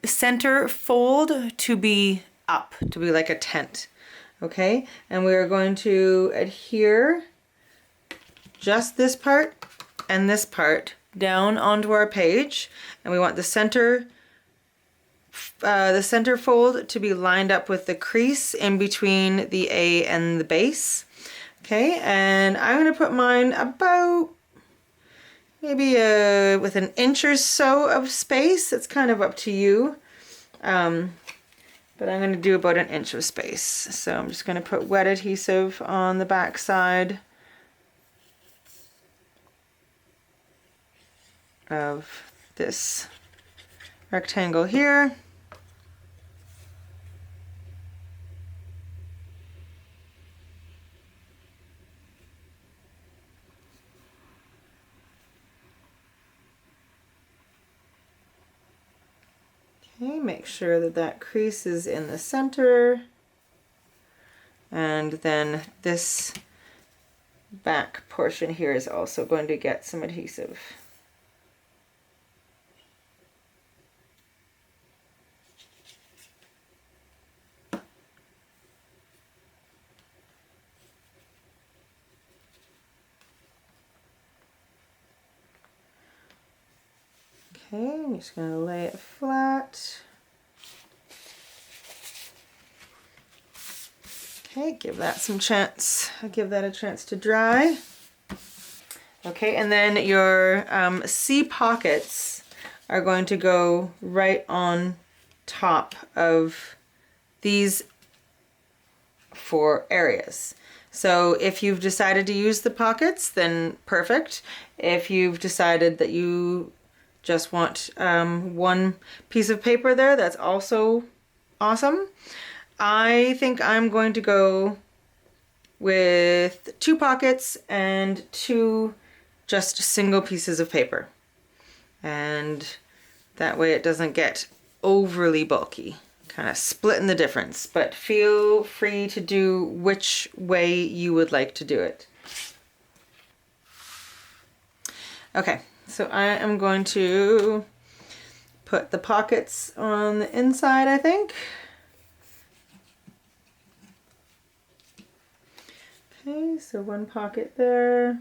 center fold to be up, to be like a tent. Okay, and we are going to adhere just this part and this part down onto our page, and we want the center fold to be lined up with the crease in between the A and the base. Okay, and I'm going to put mine about maybe with an inch or so of space. It's kind of up to you, but I'm going to do about an inch of space. So I'm just going to put wet adhesive on the back side of this rectangle here. Okay, make sure that that crease is in the center, and then this back portion here is also going to get some adhesive. Okay, I'm just going to lay it flat. Okay, give that some chance. Give that a chance to dry. Okay, and then your C pockets are going to go right on top of these 4 areas. So if you've decided to use the pockets, then perfect. If you've decided that you just want one piece of paper there, that's also awesome. I think I'm going to go with 2 pockets and 2 just single pieces of paper, and that way it doesn't get overly bulky, kind of splitting the difference, but feel free to do which way you would like to do it. Okay, so I am going to put the pockets on the inside, I think. Okay, so 1 pocket there.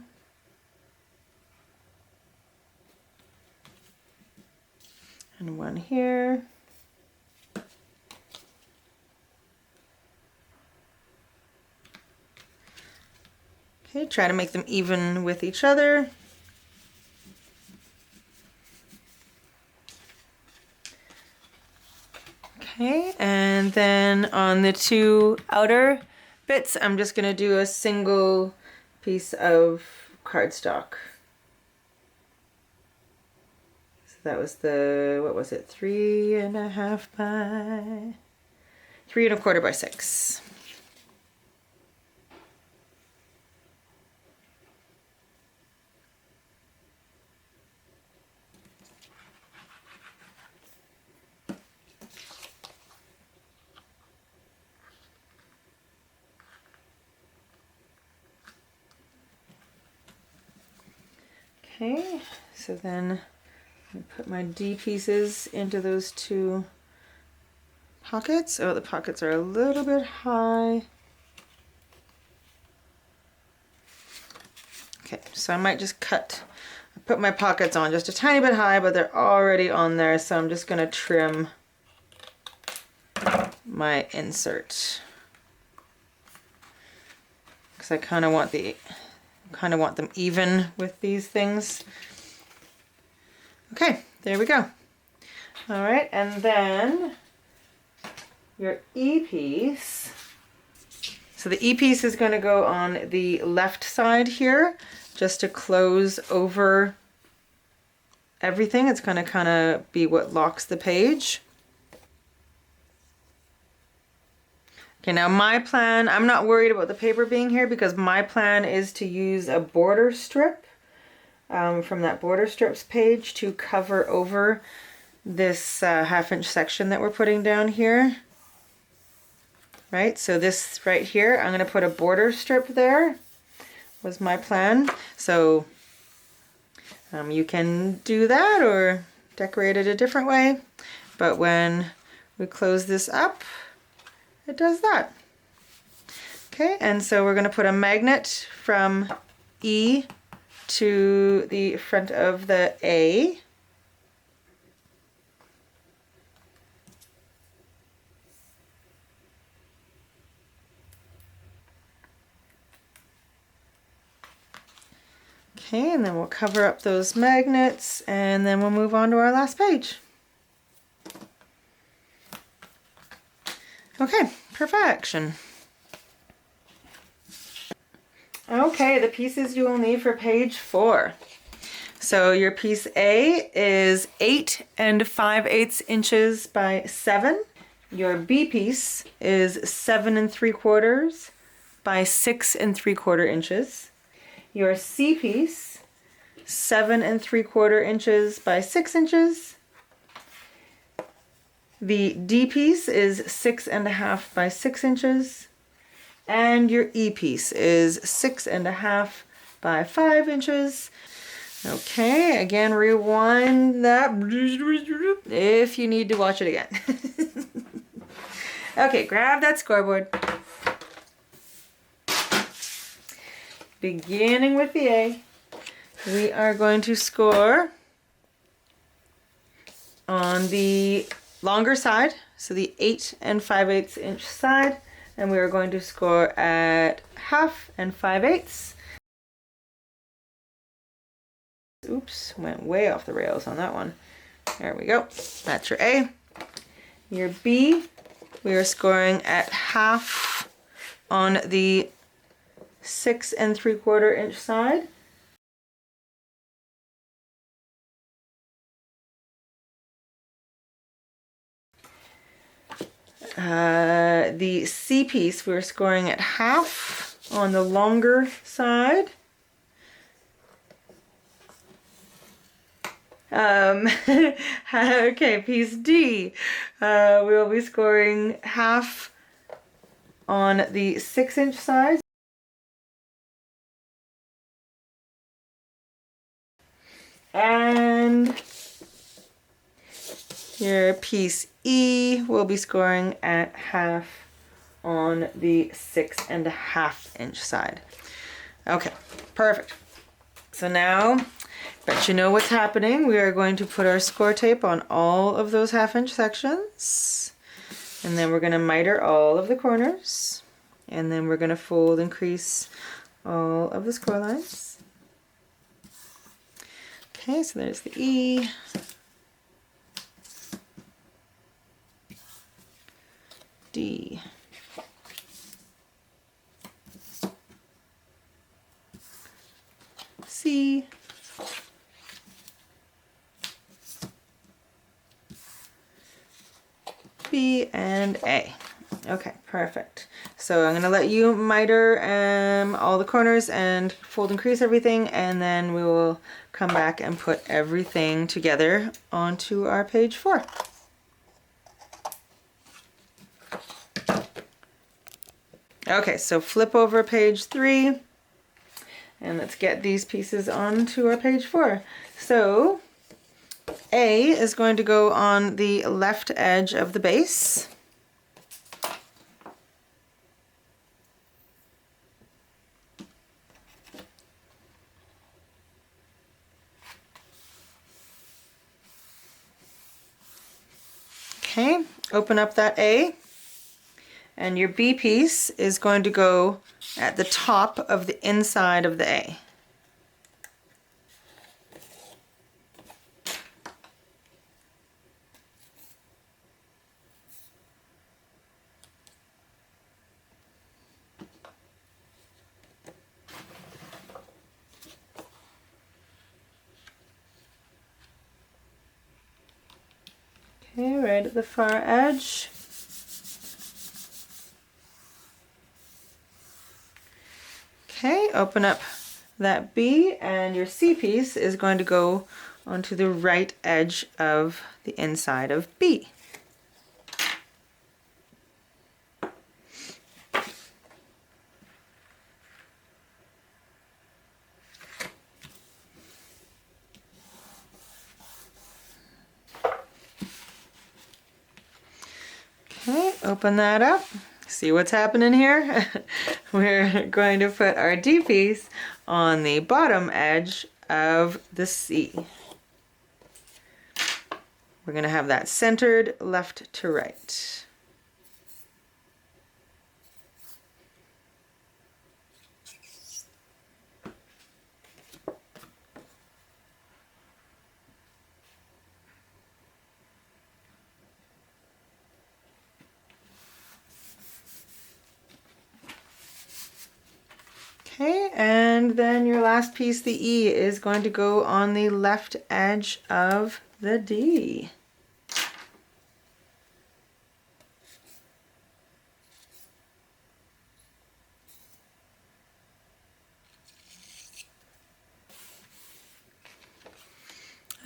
And 1 here. Okay, try to make them even with each other. Okay, and then on the 2 outer bits, I'm just going to do a single piece of cardstock. So that was the, what was it, 3.25 by 3.25 by 6. Okay, so then I put my D pieces into those 2 pockets. Oh, the pockets are a little bit high. Okay, so I might just put my pockets on just a tiny bit high, but they're already on there, so I'm just going to trim my insert, because I kind of want them even with these things. Okay, there we go. All right, and then your E piece. So the E piece is going to go on the left side here, just to close over everything. It's going to kind of be what locks the page. Okay, now my plan, I'm not worried about the paper being here because my plan is to use a border strip from that border strips page to cover over this 1/2 inch section that we're putting down here. Right, so this right here, I'm going to put a border strip there, was my plan. So you can do that or decorate it a different way, but when we close this up, it does that. Okay, and so we're going to put a magnet from E to the front of the A. Okay, and then we'll cover up those magnets and then we'll move on to our last page. Okay, perfection. Okay, the pieces you will need for page 4. So your piece A is 8 5/8 inches by 7. Your B piece is 7 3/4 by 6 3/4 inches. Your C piece, 7 3/4 inches by 6 inches. The D piece is 6 1/2 by 6 inches. And your E piece is 6 1/2 by 5 inches. Okay, again, rewind that if you need to watch it again. Okay, grab that scoreboard. Beginning with the A, we are going to score on the longer side, so the 8 5/8 inch side, and we are going to score at 1/2 and 5/8. Oops, went way off the rails on that one. There we go. That's your A. Your B, we are scoring at 1/2 on the 6 3/4 inch side. The C piece, we're scoring at 1/2 on the longer side. Okay, piece D, we will be scoring 1/2 on the 6 inch side. And your piece E will be scoring at 1/2 on the 6 1/2 inch side. Okay, perfect. So now, bet you know what's happening. We are going to put our score tape on all of those 1/2 inch sections. And then we're going to miter all of the corners. And then we're going to fold and crease all of the score lines. Okay, so there's the E. D. C. B and A. Okay, perfect. So I'm going to let you miter all the corners and fold and crease everything, and then we will come back and put everything together onto our page 4. Okay, so flip over page 3 and let's get these pieces onto our page 4. So A is going to go on the left edge of the base. Okay, open up that A, and your B piece is going to go at the top of the inside of the A. Okay, right at the far edge. Okay, open up that B, and your C piece is going to go onto the right edge of the inside of B. Okay, open that up. See what's happening here? We're going to put our D piece on the bottom edge of the C. We're going to have that centered left to right. Okay, and then your last piece, the E, is going to go on the left edge of the D.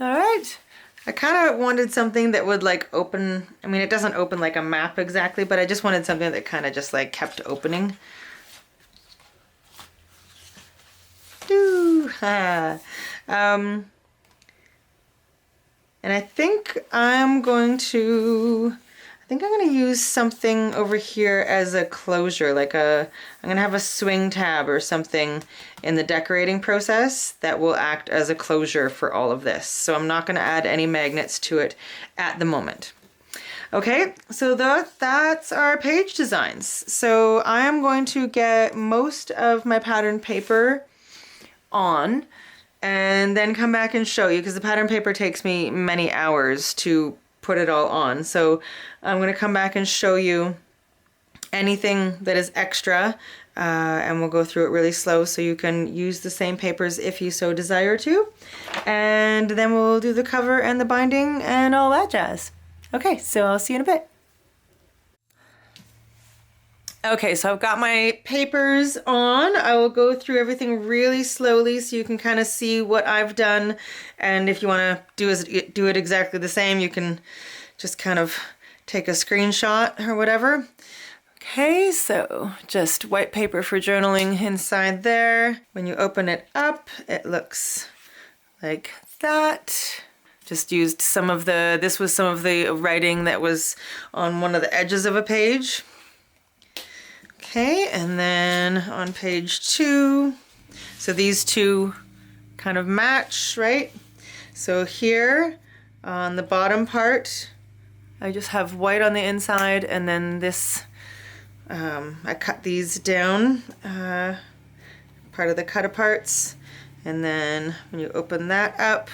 All right. I kind of wanted something that would like open, I mean, it doesn't open like a map exactly, but I just wanted something that kind of just like kept opening. And I think I'm going to use something over here as a closure, like I'm going to have a swing tab or something in the decorating process that will act as a closure for all of this. So I'm not going to add any magnets to it at the moment. Okay, so that's our page designs. So I am going to get most of my pattern paper on and then come back and show you, because the pattern paper takes me many hours to put it all on. So I'm going to come back and show you anything that is extra, and we'll go through it really slow so you can use the same papers if you so desire to. And then we'll do the cover and the binding and all that jazz. Okay, so I'll see you in a bit. Okay, so I've got my papers on. I will go through everything really slowly so you can kind of see what I've done. And if you want to do it exactly the same, you can just kind of take a screenshot or whatever. Okay, so just white paper for journaling inside there. When you open it up, it looks like that. Just used this was some of the writing that was on one of the edges of a page. Okay, and then on page 2, so these two kind of match, right? So here on the bottom part, I just have white on the inside, and then this, I cut these down, part of the cut aparts, and then when you open that up,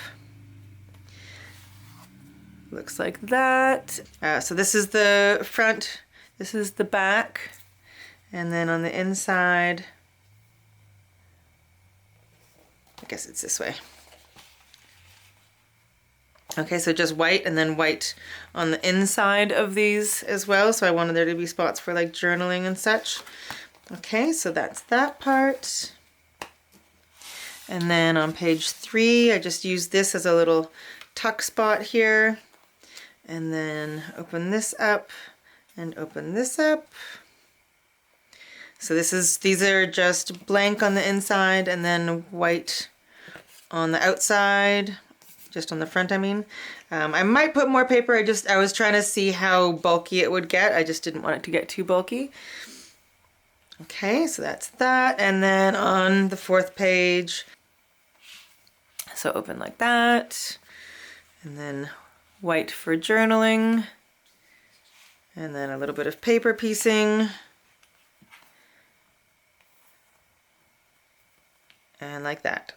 looks like that. So this is the front, this is the back. And then on the inside, I guess it's this way. Okay, so just white and then white on the inside of these as well. So I wanted there to be spots for like journaling and such. Okay, so that's that part. And then on page 3, I just used this as a little tuck spot here. And then open this up and open this up. So these are just blank on the inside and then white on the outside, just on the front, I mean. I might put more paper, I was trying to see how bulky it would get. I just didn't want it to get too bulky. Okay, so that's that. And then on the 4th page, so open like that. And then white for journaling. And then a little bit of paper piecing. And like that.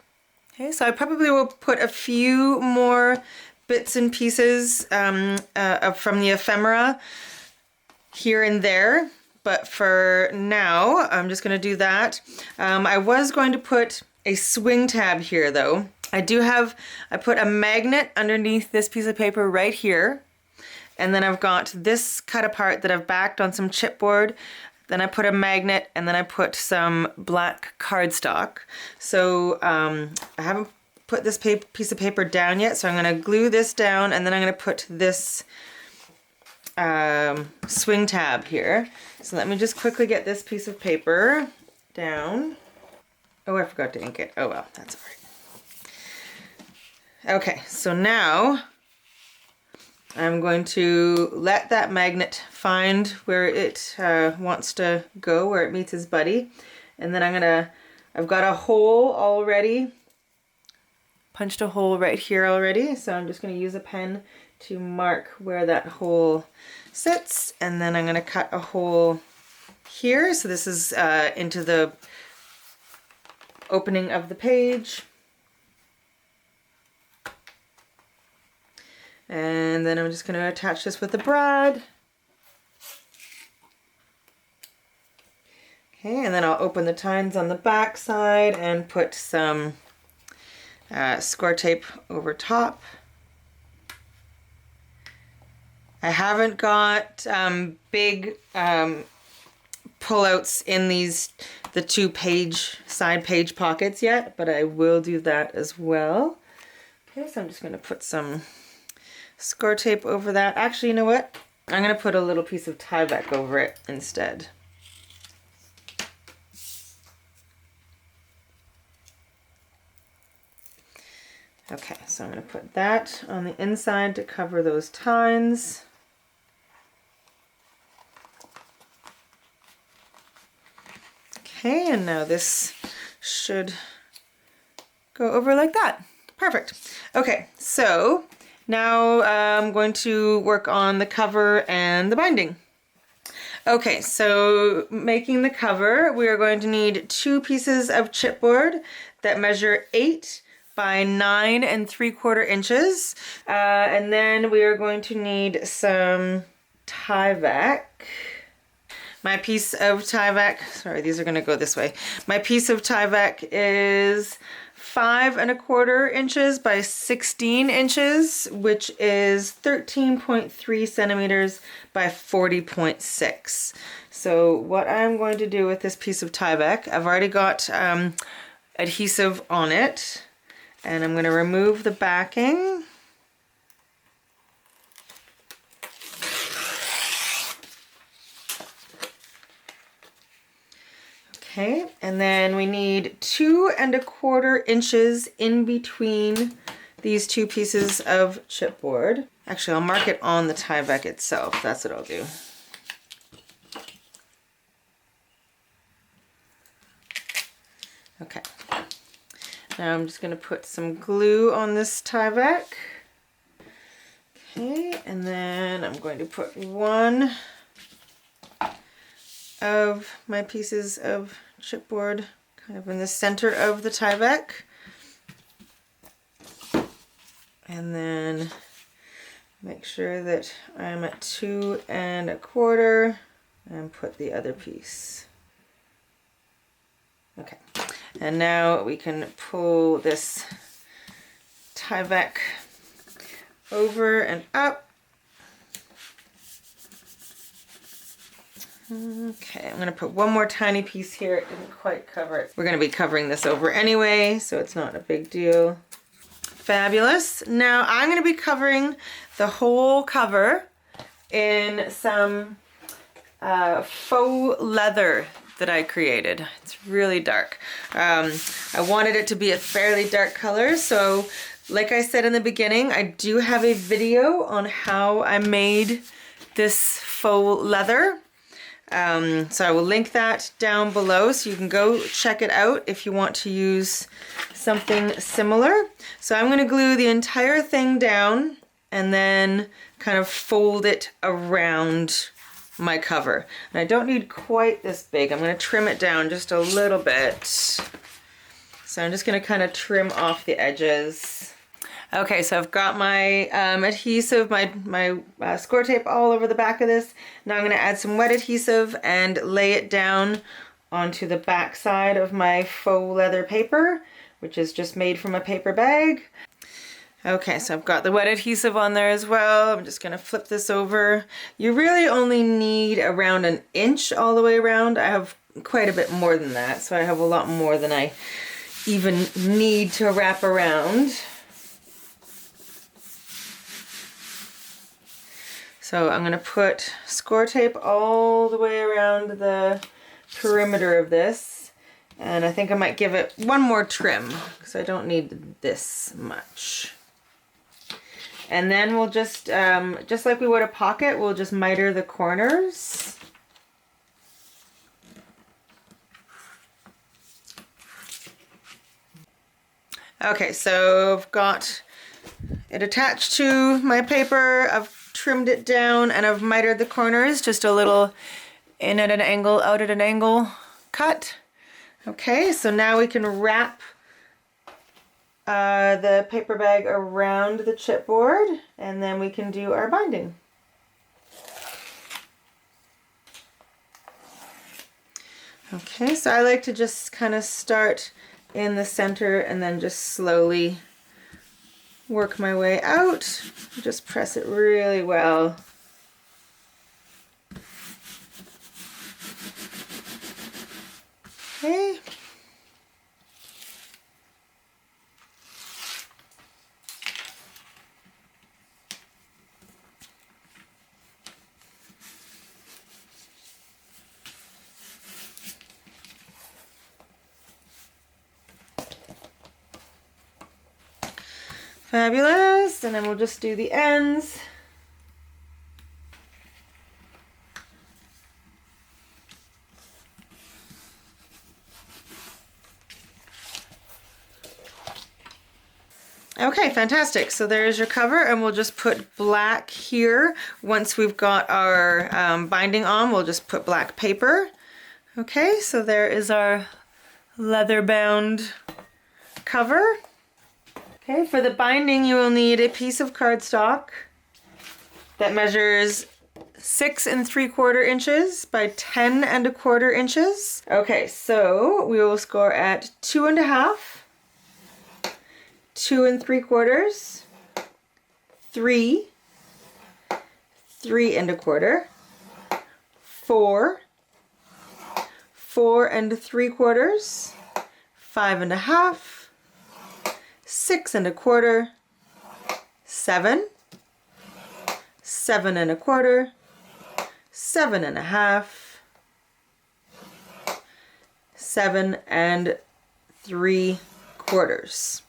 Okay, so I probably will put a few more bits and pieces from the ephemera here and there, but for now I'm just going to do that. I was going to put a swing tab here though. I put a magnet underneath this piece of paper right here, And then I've got this cut apart that I've backed on some chipboard. Then I put a magnet, and then I put some black cardstock. So I haven't put this piece of paper down yet, so I'm going to glue this down, and then I'm going to put this swing tab here. So let me just quickly get this piece of paper down. Oh, I forgot to ink it. Oh well, that's all right. Okay, so now I'm going to let that magnet find where it wants to go, where it meets his buddy. And then I've got a hole already, punched a hole right here already. So I'm just going to use a pen to mark where that hole sits. And then I'm going to cut a hole here. So this is into the opening of the page. And then I'm just going to attach this with the brad. Okay, and then I'll open the tines on the back side and put some score tape over top. I haven't got big pullouts in the two side page pockets yet, but I will do that as well. Okay, so I'm just going to put some score tape over that. Actually, you know what? I'm going to put a little piece of Tyvek over it instead. Okay, so I'm going to put that on the inside to cover those tines. Okay, and now this should go over like that. Perfect. Okay, so now I'm going to work on the cover and the binding. Okay, so making the cover, we are going to need 2 pieces of chipboard that measure 8 by 9 3/4 inches. And then we are going to need some Tyvek. My piece of Tyvek, sorry, these are going to go this way. My piece of Tyvek is 5 1/4 inches by 16 inches, which is 13.3 centimeters by 40.6. So what I'm going to do with this piece of Tyvek, I've already got adhesive on it, and I'm going to remove the backing. Okay, and then we need 2 1/4 inches in between these 2 pieces of chipboard. Actually, I'll mark it on the Tyvek itself. That's what I'll do. Okay, now I'm just going to put some glue on this Tyvek. Okay, and then I'm going to put 1 of my pieces of chipboard kind of in the center of the Tyvek, and then make sure that I'm at 2 1/4 and put the other piece. Okay, and now we can pull this Tyvek over and up. Okay, I'm going to put one more tiny piece here. It didn't quite cover it. We're going to be covering this over anyway, so it's not a big deal. Fabulous. Now I'm going to be covering the whole cover in some faux leather that I created. It's really dark. I wanted it to be a fairly dark color, so like I said in the beginning, I do have a video on how I made this faux leather. So I will link that down below so you can go check it out if you want to use something similar. So I'm going to glue the entire thing down and then kind of fold it around my cover. And I don't need quite this big. I'm going to trim it down just a little bit. So I'm just going to kind of trim off the edges. Okay, so I've got my adhesive, my score tape all over the back of this. Now I'm going to add some wet adhesive and lay it down onto the back side of my faux leather paper, which is just made from a paper bag. Okay, so I've got the wet adhesive on there as well. I'm just gonna flip this over. You really only need around an inch all the way around. I have quite a bit more than that, so I have a lot more than I even need to wrap around. So I'm gonna put score tape all the way around the perimeter of this. And I think I might give it one more trim because I don't need this much. And then we'll just like we would a pocket, we'll just miter the corners. Okay, so I've got it attached to my paper. I've trimmed it down and I've mitered the corners, just a little in at an angle, out at an angle cut. Okay, so now we can wrap the paper bag around the chipboard, and then we can do our binding. Okay, so I like to just kind of start in the center and then just slowly work my way out. Just press it really well. Okay. Fabulous, and then we'll just do the ends. Okay, fantastic. So there's your cover, and we'll just put black here. Once we've got our binding on, we'll just put black paper. Okay, so there is our leather bound cover. Okay, for the binding you will need a piece of cardstock that measures 6 3/4 inches by 10 1/4 inches. Okay, so we will score at 2 1/2, 2 3/4, 3, 3 1/4, 4, 4 3/4, 5 1/2, 6 1/4, 7, 7 1/4, 7 1/2, 7 3/4.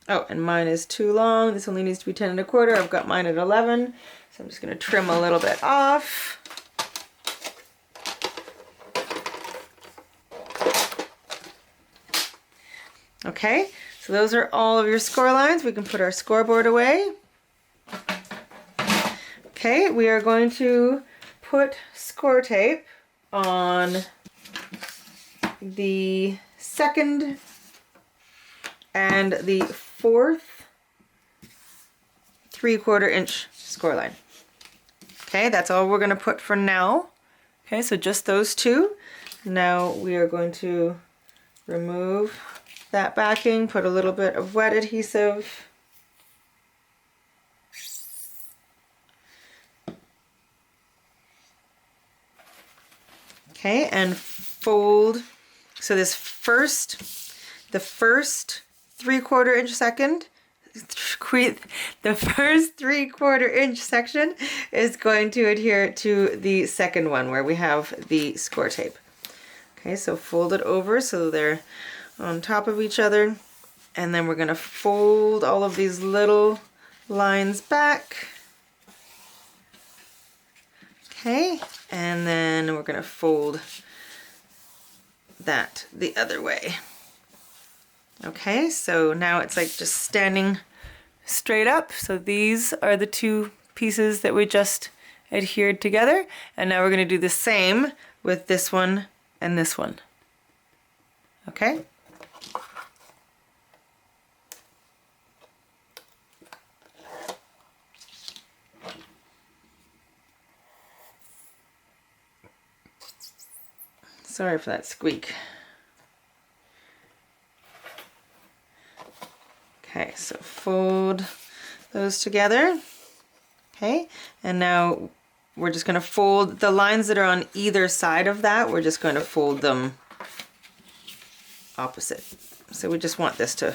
Oh, and mine is too long. This only needs to be 10 1/4. I've got mine at 11, so I'm just going to trim a little bit off. Okay, so those are all of your score lines. We can put our scoreboard away. Okay, we are going to put score tape on the 2nd and the 4th 3/4 inch score line. Okay, that's all we're going to put for now. Okay, so just those two. Now we are going to remove that backing, put a little bit of wet adhesive. Okay, and fold. So this the first 3/4 inch the first 3/4 inch section is going to adhere to the second one where we have the score tape. Okay, so fold it over so they're on top of each other, and then we're going to fold all of these little lines back. Okay, and then we're going to fold that the other way. Okay, so now it's like just standing straight up. So these are the two pieces that we just adhered together, and now we're going to do the same with this one and this one. Okay? Sorry for that squeak. Okay, so fold those together. Okay, and now we're just going to fold the lines that are on either side of that. We're just going to fold them opposite. So we just want this to,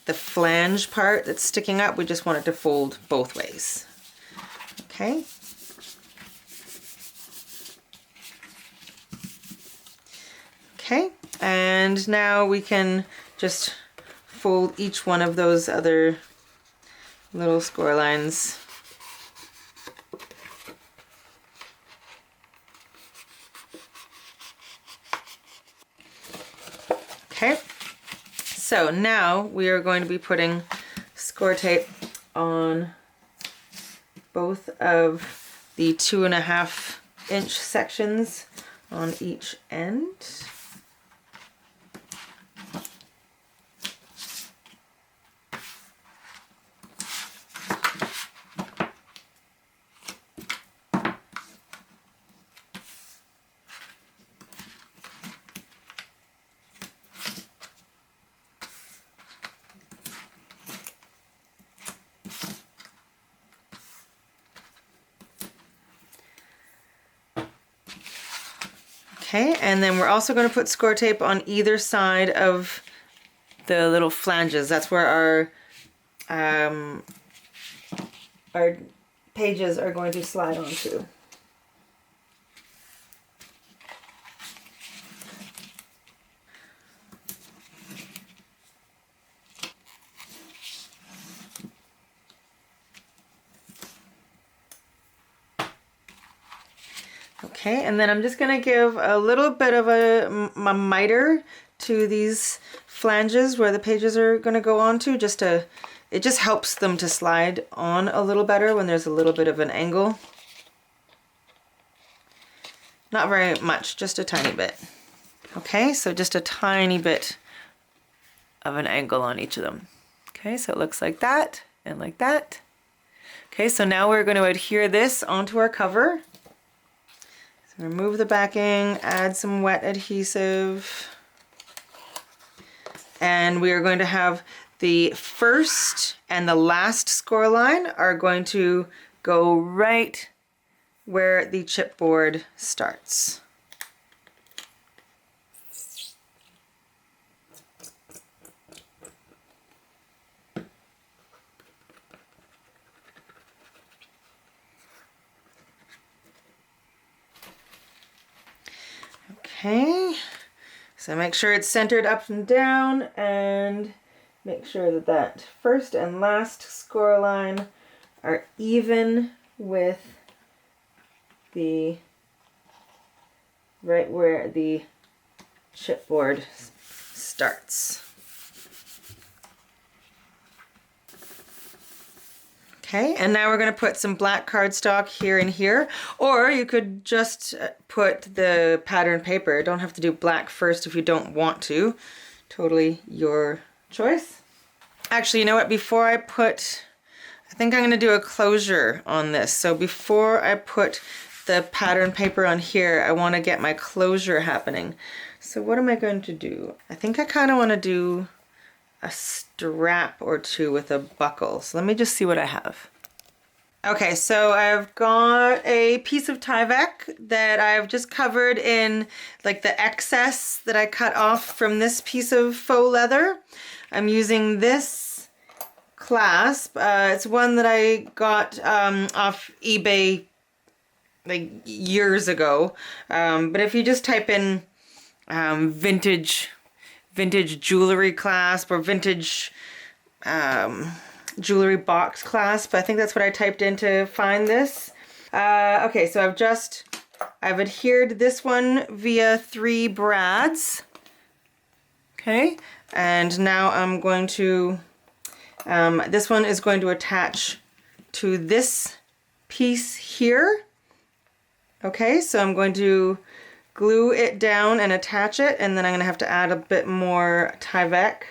the flange part that's sticking up, we just want it to fold both ways. Okay. Okay, and now we can just fold each one of those other little score lines. Okay, so now we are going to be putting score tape on both of the 2.5 inch sections on each end. Okay, and then we're also going to put score tape on either side of the little flanges. That's where our pages are going to slide onto. Okay, and then I'm just going to give a little bit of a miter to these flanges where the pages are going to go onto, just to, it just helps them to slide on a little better when there's a little bit of an angle. Not very much, just a tiny bit. Okay, so just a tiny bit of an angle on each of them. Okay, so it looks like that and like that. Okay, so now we're going to adhere this onto our cover. So remove the backing, add some wet adhesive, and we are going to have the first and the last score line are going to go right where the chipboard starts. Okay, so make sure it's centered up and down, and make sure that that first and last score line are even with the right where the chipboard starts. Okay, and now we're going to put some black cardstock here and here, or you could just put the pattern paper. You don't have to do black first if you don't want to. Totally your choice. Actually, you know what? Before I put, I think I'm going to do a closure on this. So before I put the pattern paper on here, I want to get my closure happening. So what am I going to do? I think I kind of want to do a strap or two with a buckle. So let me just see what I have. Okay, so I've got a piece of Tyvek that I've just covered in like the excess that I cut off from this piece of faux leather. I'm using this clasp. It's one that I got off eBay like years ago. But if you just type in vintage jewelry clasp or vintage jewelry box clasp, I think that's what I typed in to find this. Okay, so I've adhered this one via 3 brads. Okay, and now I'm going to, this one is going to attach to this piece here. Okay, so I'm going to glue it down and attach it, and then I'm going to have to add a bit more Tyvek.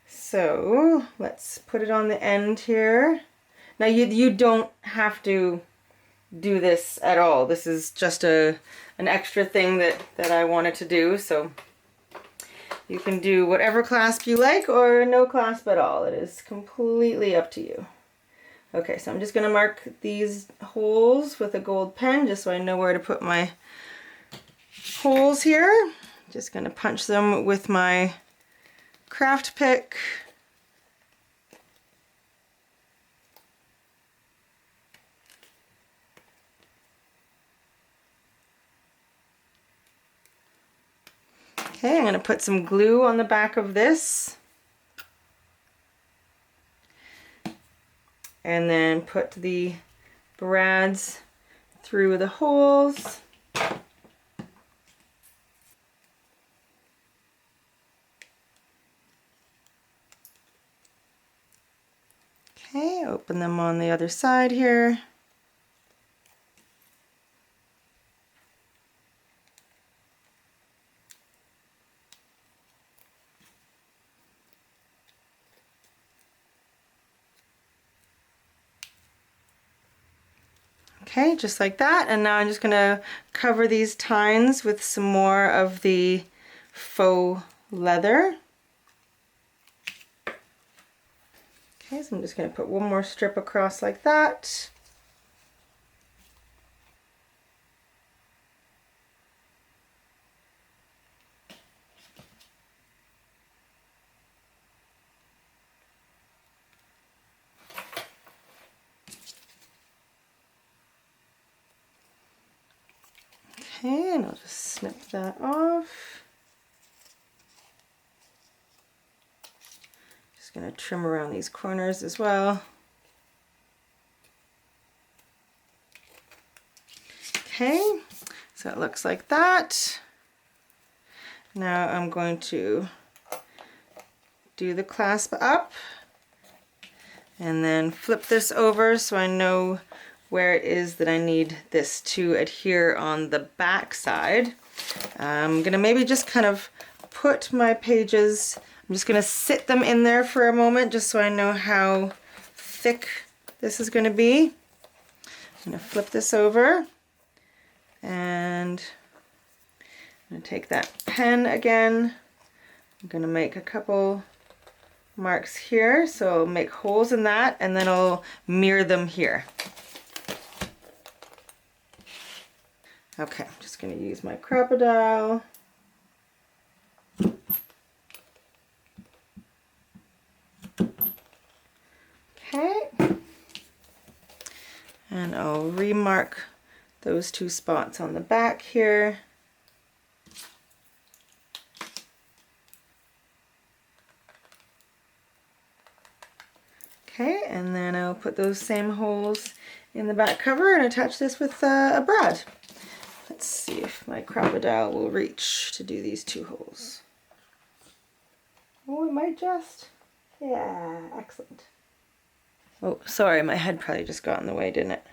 So let's put it on the end here. Now you don't have to do this at all. This is just an extra thing that I wanted to do. So You can do whatever clasp you like or no clasp at all. It is completely up to you. Okay, so I'm just going to mark these holes with a gold pen just so I know where to put my holes here. Just going to punch them with my craft pick. Okay, I'm going to put some glue on the back of this. And then put the brads through the holes. Okay, open them on the other side here. Okay, just like that. And now I'm just going to cover these tines with some more of the faux leather. Okay, so I'm just going to put one more strip across like that. Okay, and I'll just snip that off. Just going to trim around these corners as well. Okay, so it looks like that. Now I'm going to do the clasp up and then flip this over so I know where it is that I need this to adhere on the back side. I'm gonna maybe just kind of put my pages, I'm just gonna sit them in there for a moment just so I know how thick this is gonna be. I'm gonna flip this over and I'm gonna take that pen again. I'm gonna make a couple marks here, so I'll make holes in that and then I'll mirror them here. Okay, I'm just going to use my crocodile. Okay, and I'll remark those two spots on the back here. Okay, and then I'll put those same holes in the back cover and attach this with a brad. Let's see if my crocodile will reach to do these two holes. Oh, it might just. Yeah, excellent. Oh, sorry, my head probably just got in the way, didn't it?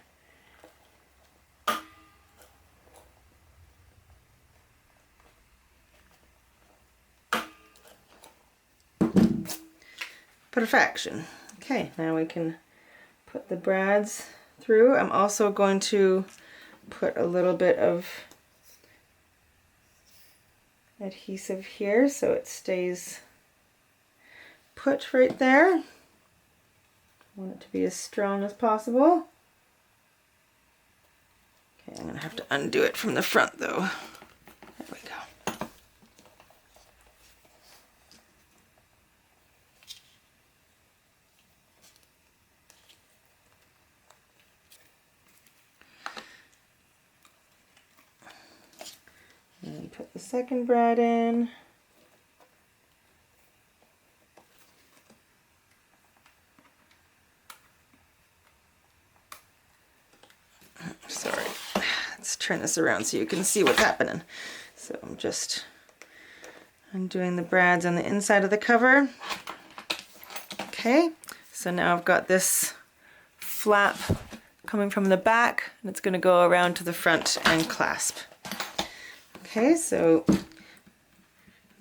Perfection. Okay, now we can put the brads through. I'm also going to put a little bit of adhesive here so it stays put right there. I want it to be as strong as possible. Okay, I'm going to have to undo it from the front though. There we go. And put the second brad in. Sorry, let's turn this around so you can see what's happening. So I'm just undoing the brads on the inside of the cover. Okay, so now I've got this flap coming from the back and it's going to go around to the front and clasp. Okay, so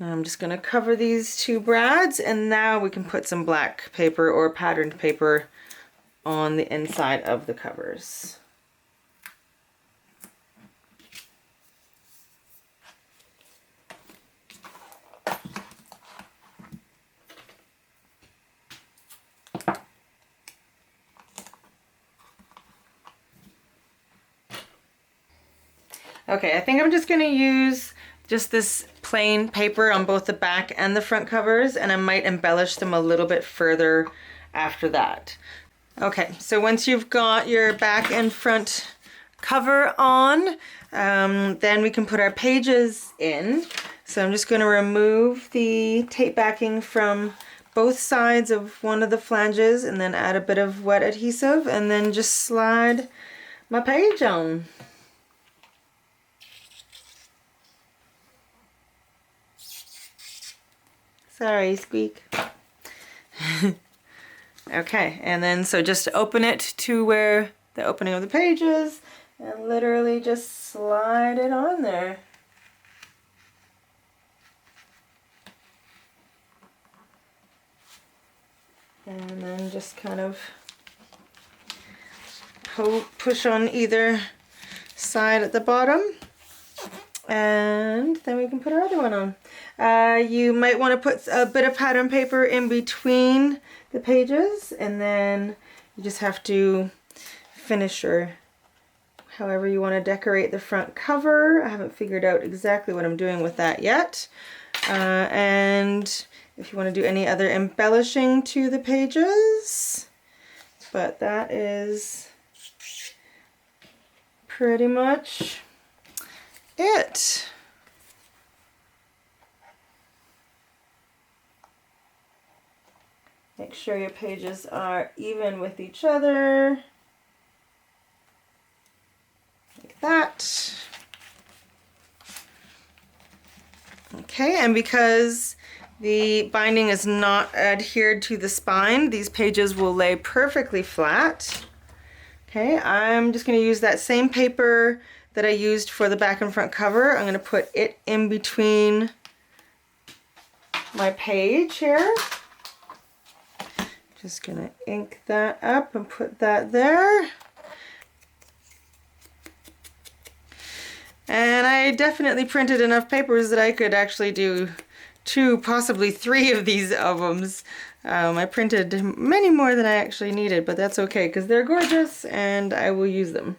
now I'm just going to cover these two brads and now we can put some black paper or patterned paper on the inside of the covers. Okay, I think I'm just going to use just this plain paper on both the back and the front covers, and I might embellish them a little bit further after that. Okay, so once you've got your back and front cover on, then we can put our pages in. So I'm just going to remove the tape backing from both sides of one of the flanges and then add a bit of wet adhesive and then just slide my page on. Sorry, squeak. Okay, and then so just open it to where the opening of the page is and literally just slide it on there. And then just kind of push on either side at the bottom, and then we can put our other one on. You might want to put a bit of pattern paper in between the pages, and then you just have to finish or however you want to decorate the front cover. I haven't figured out exactly what I'm doing with that yet. And if you want to do any other embellishing to the pages, but that is pretty much it. Make sure your pages are even with each other, like that. Okay, and because the binding is not adhered to the spine, these pages will lay perfectly flat. Okay, I'm just going to use that same paper that I used for the back and front cover. I'm going to put it in between my page here. Just going to ink that up and put that there. And I definitely printed enough papers that I could actually do 2, possibly 3 of these albums. I printed many more than I actually needed, but that's okay because they're gorgeous and I will use them.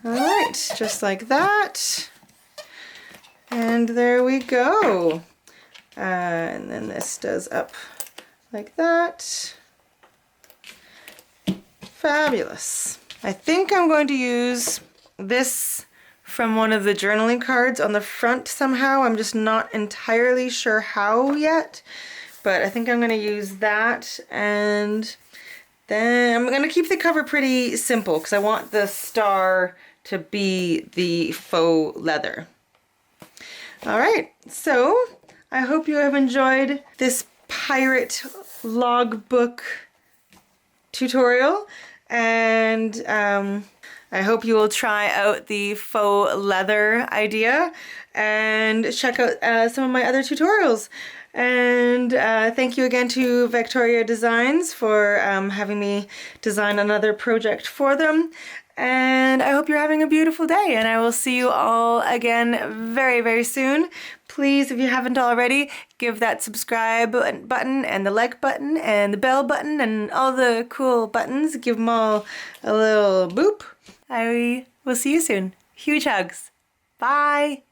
Alright, just like that. And there we go. And then this does up like that. Fabulous. I think I'm going to use this from one of the journaling cards on the front somehow. I'm just not entirely sure how yet, but I think I'm going to use that, and then I'm going to keep the cover pretty simple because I want the star to be the faux leather. Alright, so I hope you have enjoyed this pirate logbook tutorial, and I hope you will try out the faux leather idea and check out some of my other tutorials. And thank you again to Victoria Designs for having me design another project for them. And I hope you're having a beautiful day, and I will see you all again very, very soon. Please, if you haven't already, give that subscribe button and the like button and the bell button and all the cool buttons. Give them all a little boop. I will see you soon. Huge hugs. Bye.